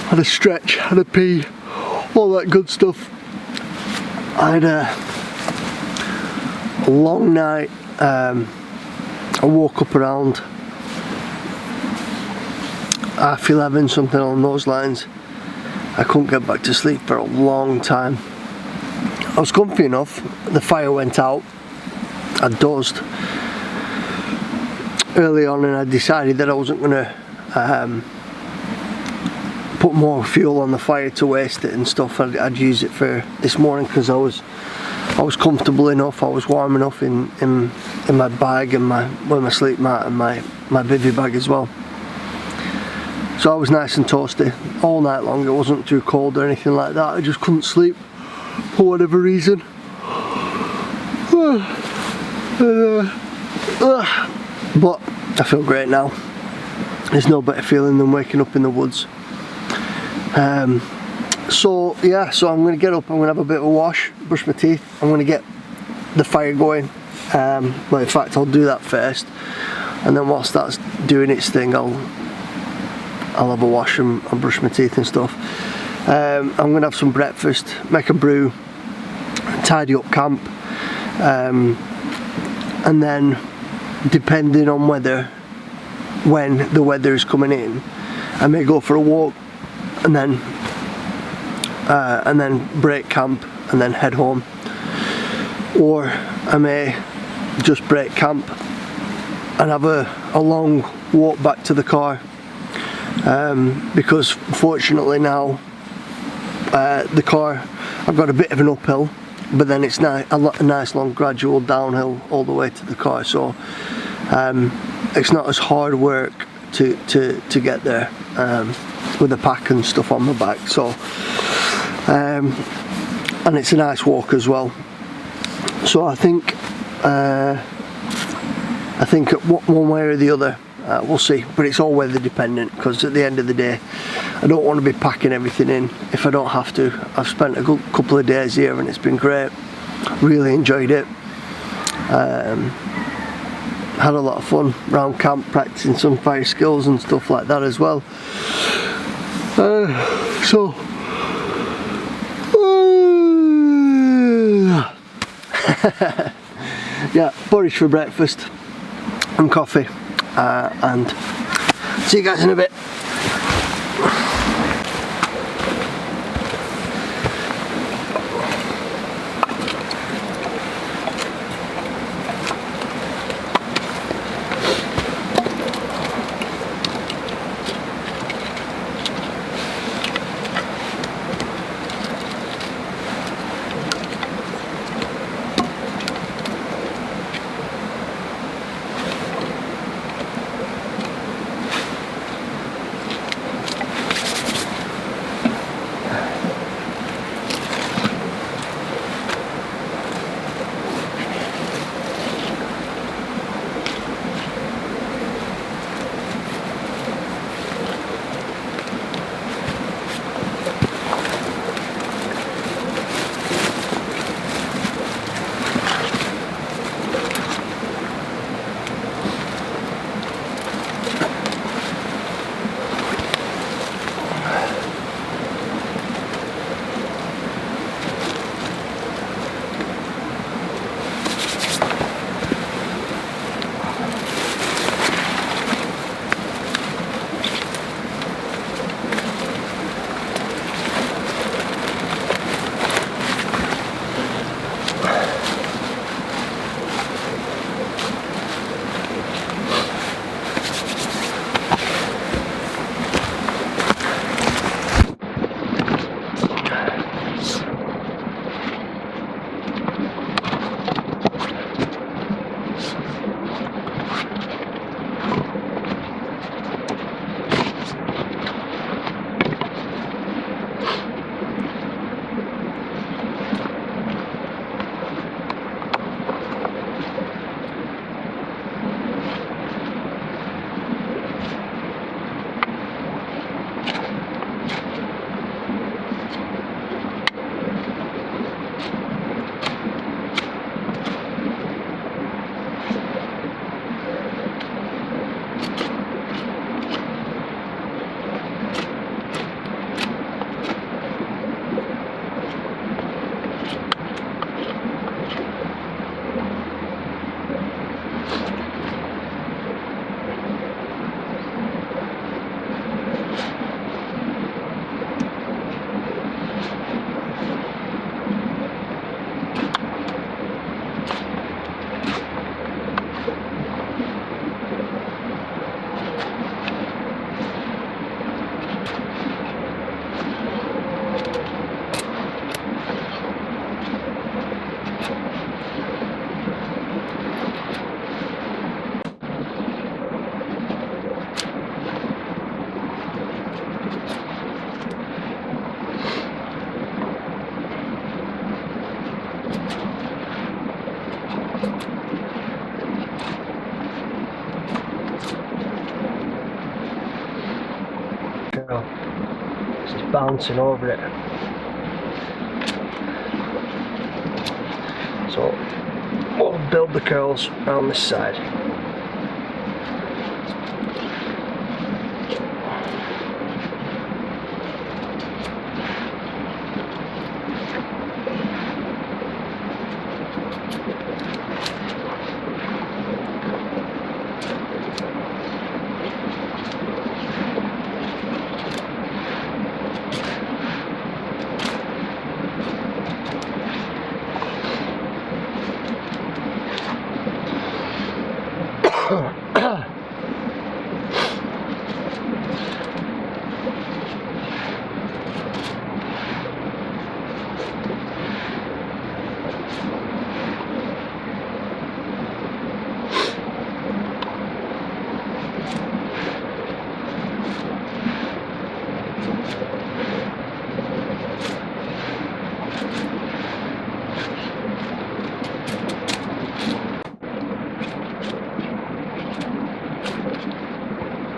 had a stretch, had a pee, all that good stuff. I had a long night. I woke up around 11:30, something along those lines. I couldn't get back to sleep for a long time. I was comfy enough, the fire went out, I dozed early on, and I decided that I wasn't going to put more fuel on the fire to waste it and stuff. I'd use it for this morning because I was comfortable enough, I was warm enough in my bag and with my sleep mat and my bivvy bag as well. So I was nice and toasty all night long. It wasn't too cold or anything like that. I just couldn't sleep for whatever reason. But I feel great now. There's no better feeling than waking up in the woods. So I'm going to get up, I'm going to have a bit of a wash, brush my teeth, I'm going to get the fire going. Well, in fact, I'll do that first, and then whilst that's doing its thing, I'll have a wash and brush my teeth and stuff. I'm going to have some breakfast, make a brew, tidy up camp, and then depending on when the weather is coming in, I may go for a walk and then break camp and then head home, or I may just break camp and have a long walk back to the car, because fortunately now the car, I've got a bit of an uphill, but then it's a nice long gradual downhill all the way to the car, so it's not as hard work to get there with the pack and stuff on my back. So and it's a nice walk as well. So I think one way or the other, we'll see, but it's all weather dependent, because at the end of the day I don't want to be packing everything in if I don't have to. I've spent a good couple of days here and it's been great, really enjoyed it. Had a lot of fun around camp, practicing some fire skills and stuff like that as well. Yeah, porridge for breakfast and coffee, and see you guys in a bit. Just bouncing over it. So we'll build the curls around this side.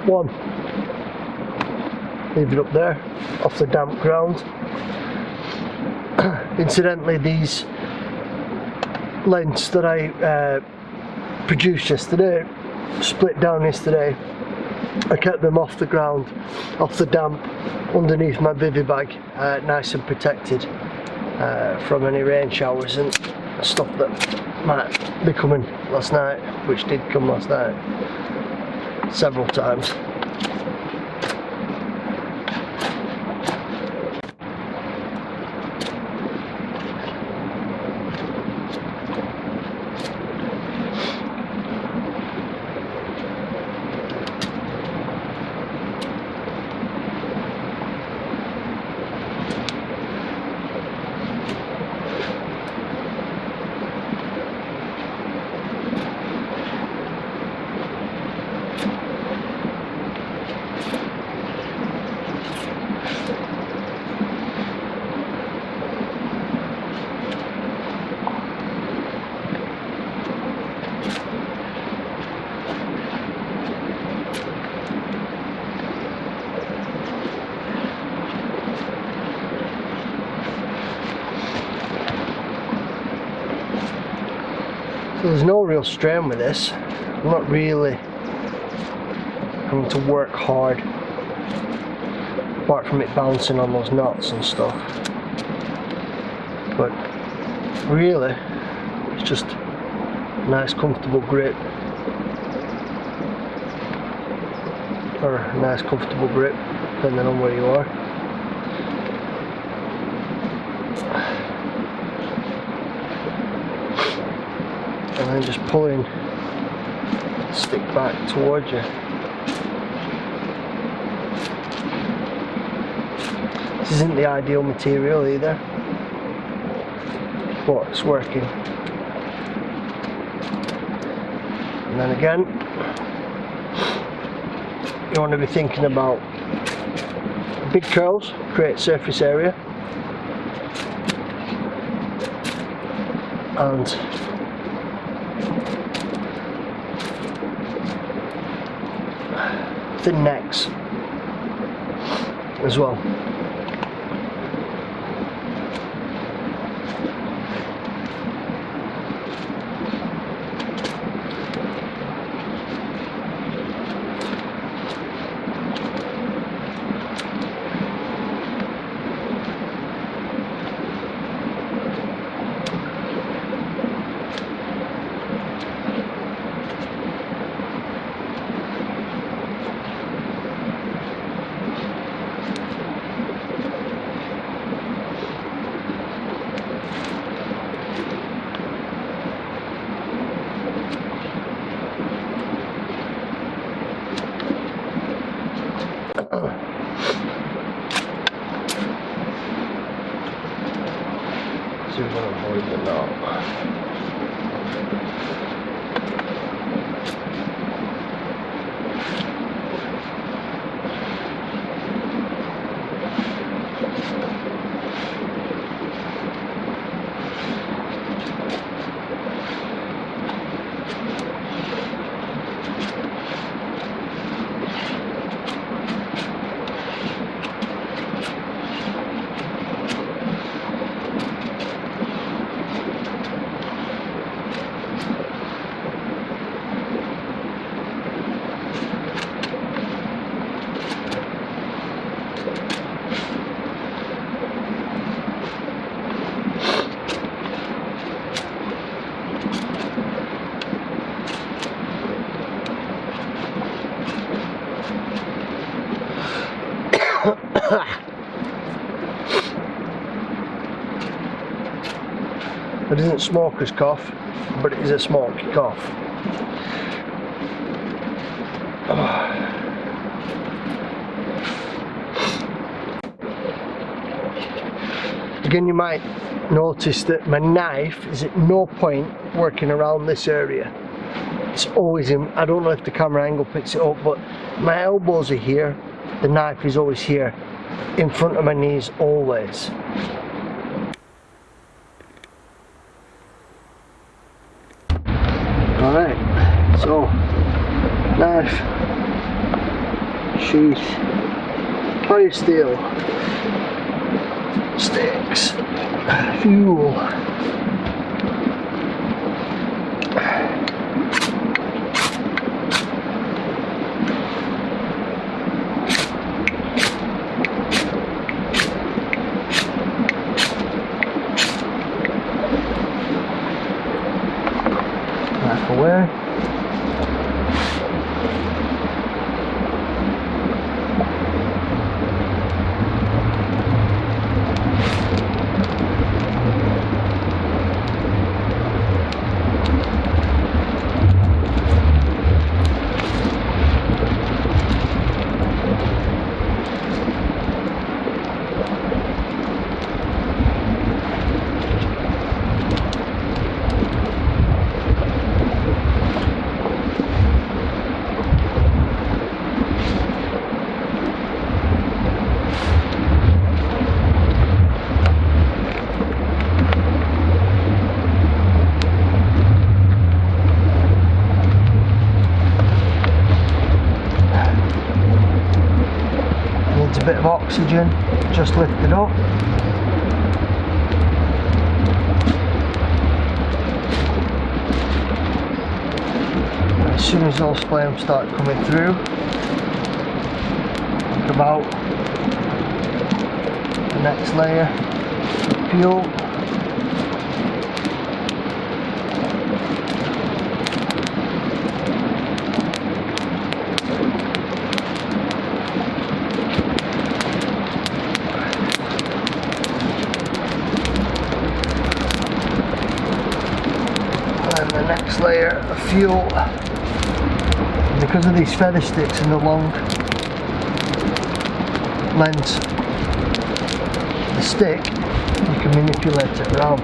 One. Leave it up there, off the damp ground. Incidentally, these lengths that I produced yesterday, split down yesterday, I kept them off the ground, off the damp, underneath my bivy bag, nice and protected from any rain showers and stuff that might be coming last night, which did come last night several times. So there's no real strain with this. I'm not really having to work hard, apart from it bouncing on those knots and stuff. But really, it's just a nice comfortable grip, or a nice comfortable grip, depending on where you are. And then just pulling the stick back towards you. This isn't the ideal material either, but it's working. And then again, you want to be thinking about big curls, create surface area, and thin necks as well. See if I can avoid the knot. It isn't smoker's cough, but it is a smoky cough. Again, you might notice that my knife is at no point working around this area. It's always in, I don't know if the camera angle picks it up, but my elbows are here, the knife is always here, in front of my knees always. Alright, so knife, sheath, fire steel, sticks, fuel, knife away. Needs a bit of oxygen, just lift it up. As soon as those flames start coming through, think about the next layer, fuel. And the next layer of fuel. Because of these feather sticks and the long length of the stick, you can manipulate it around.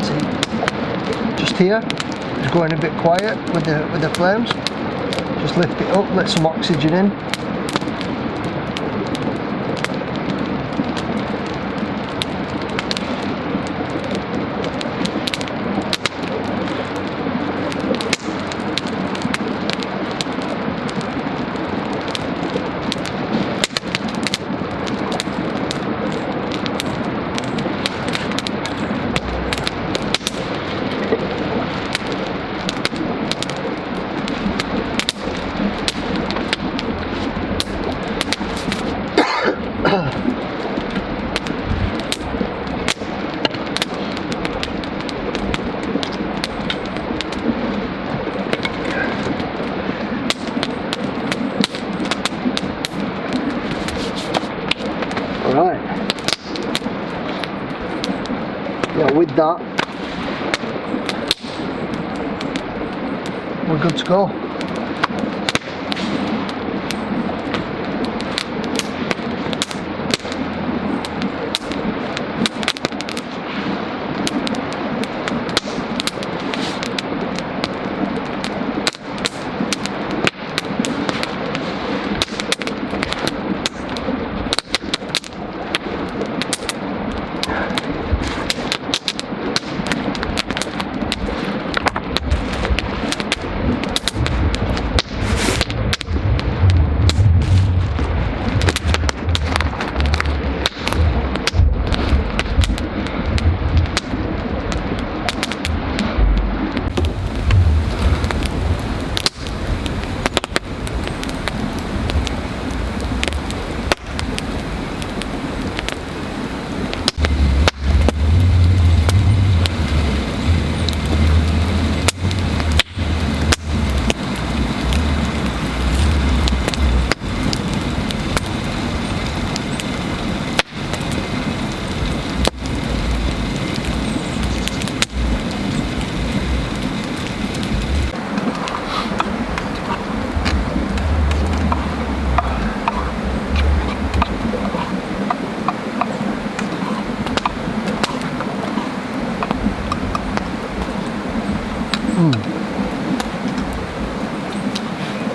See, just here, it's going a bit quiet with the flames. Just lift it up, let some oxygen in. with that, we're good to go.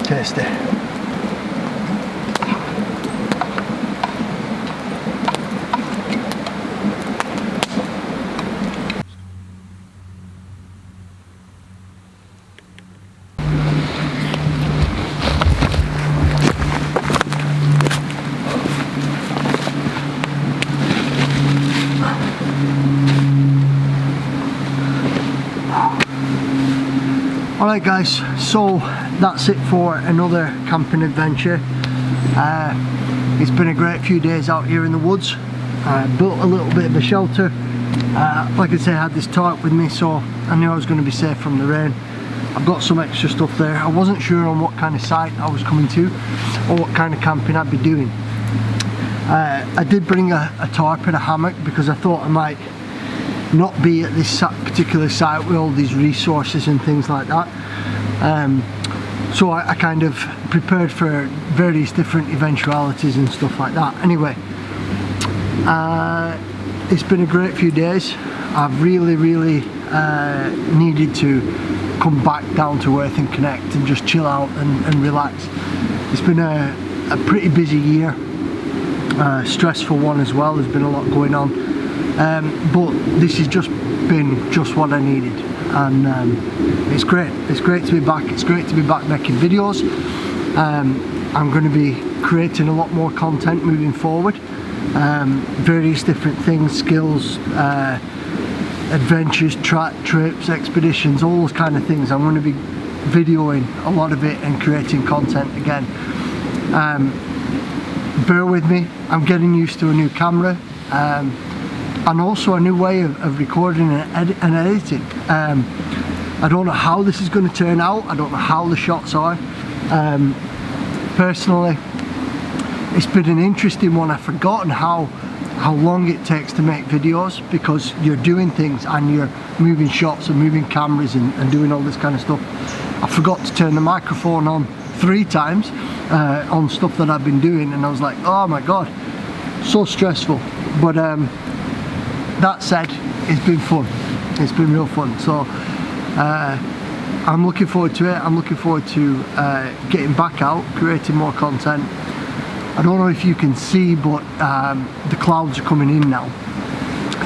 Tasty. Alright guys, so that's it for another camping adventure. It's been a great few days out here in the woods. Built a little bit of a shelter. Like I say, I had this tarp with me, so I knew I was going to be safe from the rain. I've got some extra stuff there. I wasn't sure on what kind of site I was coming to or what kind of camping I'd be doing. I did bring a tarp and a hammock because I thought I might not be at this particular site with all these resources and things like that. So I kind of prepared for various different eventualities and stuff like that. Anyway, it's been a great few days. I've really needed to come back down to earth and connect and just chill out and relax. It's been a pretty busy year, stressful one as well. There's been a lot going on. But this has just been just what I needed, and it's great to be back. It's great to be back making videos. I'm going to be creating a lot more content moving forward, various different things, skills, adventures, trips, expeditions, all those kind of things. I'm going to be videoing a lot of it and creating content again. Bear with me, I'm getting used to a new camera. And also a new way of recording and editing. I don't know how this is going to turn out. I don't know how the shots are. Personally, it's been an interesting one. I've forgotten how long it takes to make videos, because you're doing things and you're moving shots and moving cameras and doing all this kind of stuff. I forgot to turn the microphone on 3 times on stuff that I've been doing, and I was like, oh my god, so stressful. But that said, it's been fun. It's been real fun. So I'm looking forward to it. I'm looking forward to getting back out, creating more content. I don't know if you can see, but the clouds are coming in now.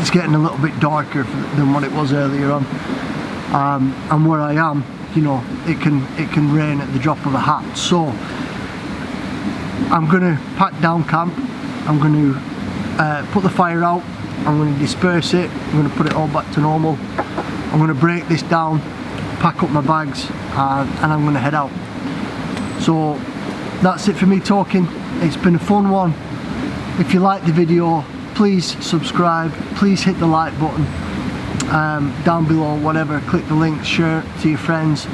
It's getting a little bit darker than what it was earlier on. And where I am, you know, it can rain at the drop of a hat. So I'm going to pack down camp. I'm going to put the fire out. I'm going to disperse it. I'm going to put it all back to normal. I'm going to break this down, pack up my bags, and I'm going to head out. So that's it for me talking. It's been a fun one. If you like the video, please subscribe. Please hit the like button down below, whatever. Click the link, share it to your friends,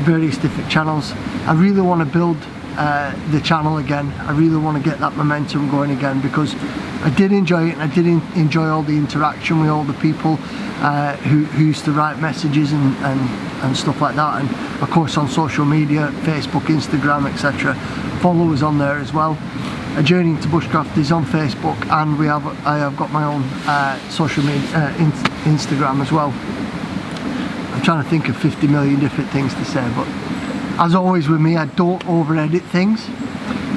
various different channels. I really want to build the channel again. I really want to get that momentum going again, because I did enjoy it, and I did enjoy all the interaction with all the people who used to write messages and stuff like that, and of course on social media, Facebook, Instagram, etc. Follow us on there as well. A Journey into Bushcraft is on Facebook, and I have got my own social media, Instagram as well. I'm trying to think of 50 million different things to say, but as always with me, I don't over edit things.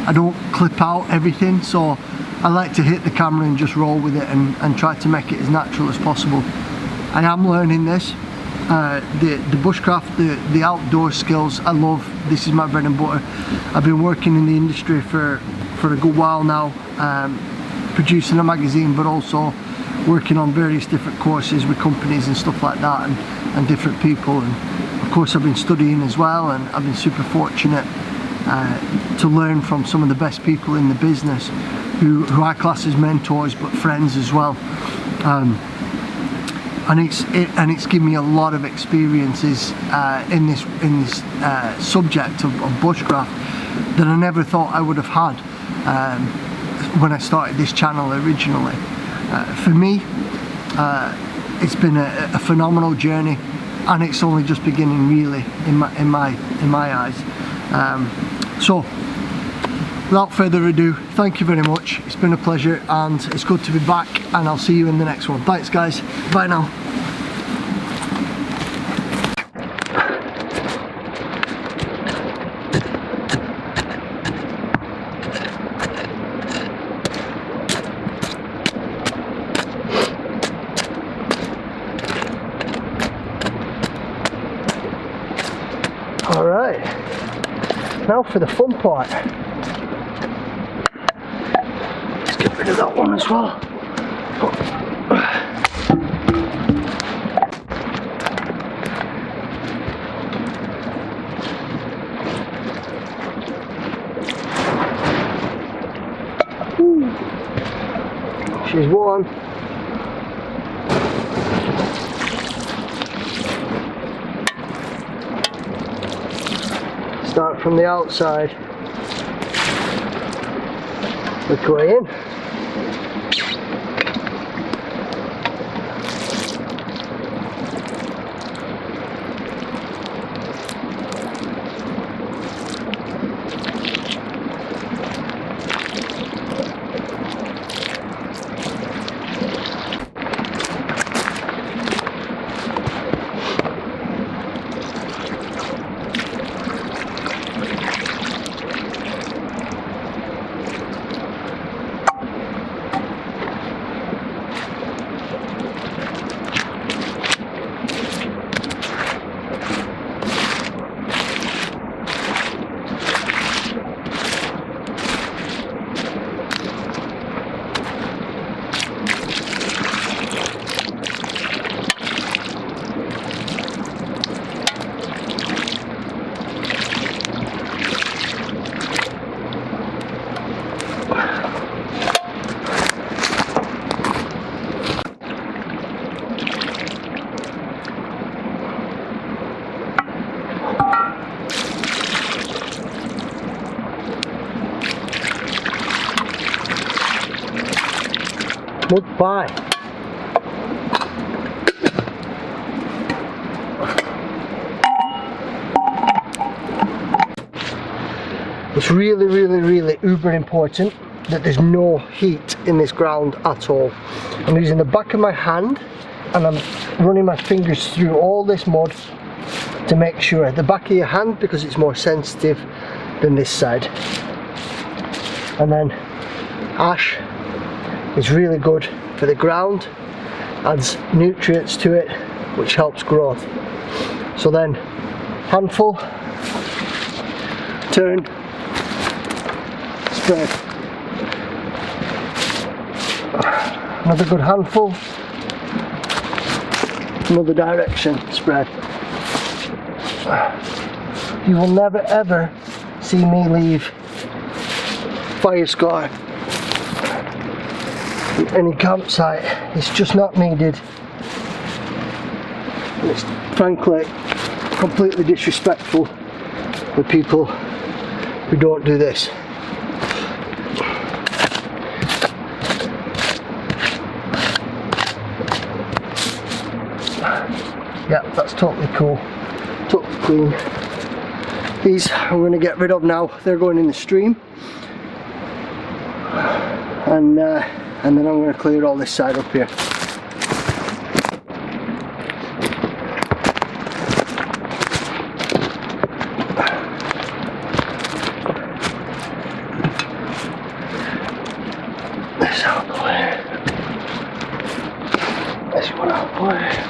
I don't clip out everything, so I like to hit the camera and just roll with it and try to make it as natural as possible. I am learning this. The bushcraft, the outdoor skills, I love. This is my bread and butter. I've been working in the industry for a good while now, producing a magazine, but also working on various different courses with companies and stuff like that, and different people. And of course I've been studying as well, and I've been super fortunate to learn from some of the best people in the business who I class as mentors, but friends as well. And it's given me a lot of experiences in this subject of bushcraft that I never thought I would have had when I started this channel originally. For me, it's been a phenomenal journey, and it's only just beginning, really, in my eyes. So without further ado, thank you very much. It's been a pleasure, and it's good to be back, and I'll see you in the next one. Thanks guys, bye now. Alright, now for the fun part. Let's get rid of that one as well. She's warm. Start from the outside, work your way in. Mud pie. It's really uber important that there's no heat in this ground at all. I'm using the back of my hand and I'm running my fingers through all this mud to make sure. The back of your hand, because it's more sensitive than this side. And then ash is really good for the ground, adds nutrients to it, which helps growth. So then, handful, turn, spread. Another good handful, another direction, spread. You will never ever see me leave fire scar in any campsite. It's just not needed. It's frankly completely disrespectful for people we don't do this. Yeah, that's totally cool, totally clean. These I'm going to get rid of now, they're going in the stream. And then I'm going to clear all this side up here. This out the way. This one out the way.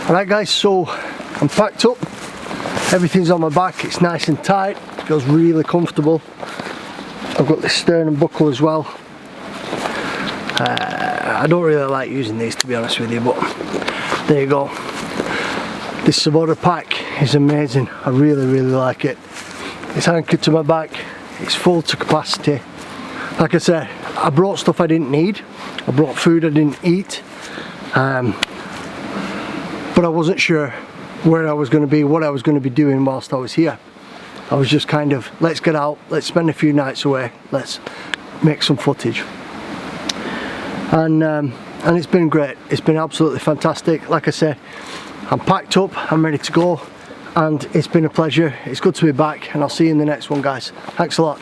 Alright guys, so I'm packed up, everything's on my back, it's nice and tight, it feels really comfortable. I've got this sternum buckle as well. I don't really like using these, to be honest with you, but there you go. This Sabota pack is amazing, I really like it. It's anchored to my back, it's full to capacity. Like I said, I brought stuff I didn't need, I brought food I didn't eat. But I wasn't sure where I was going to be, what I was going to be doing whilst I was here. I was just kind of, let's get out, let's spend a few nights away, let's make some footage. And it's been great, it's been absolutely fantastic. Like I said, I'm packed up, I'm ready to go, and it's been a pleasure. It's good to be back, and I'll see you in the next one, guys. Thanks a lot.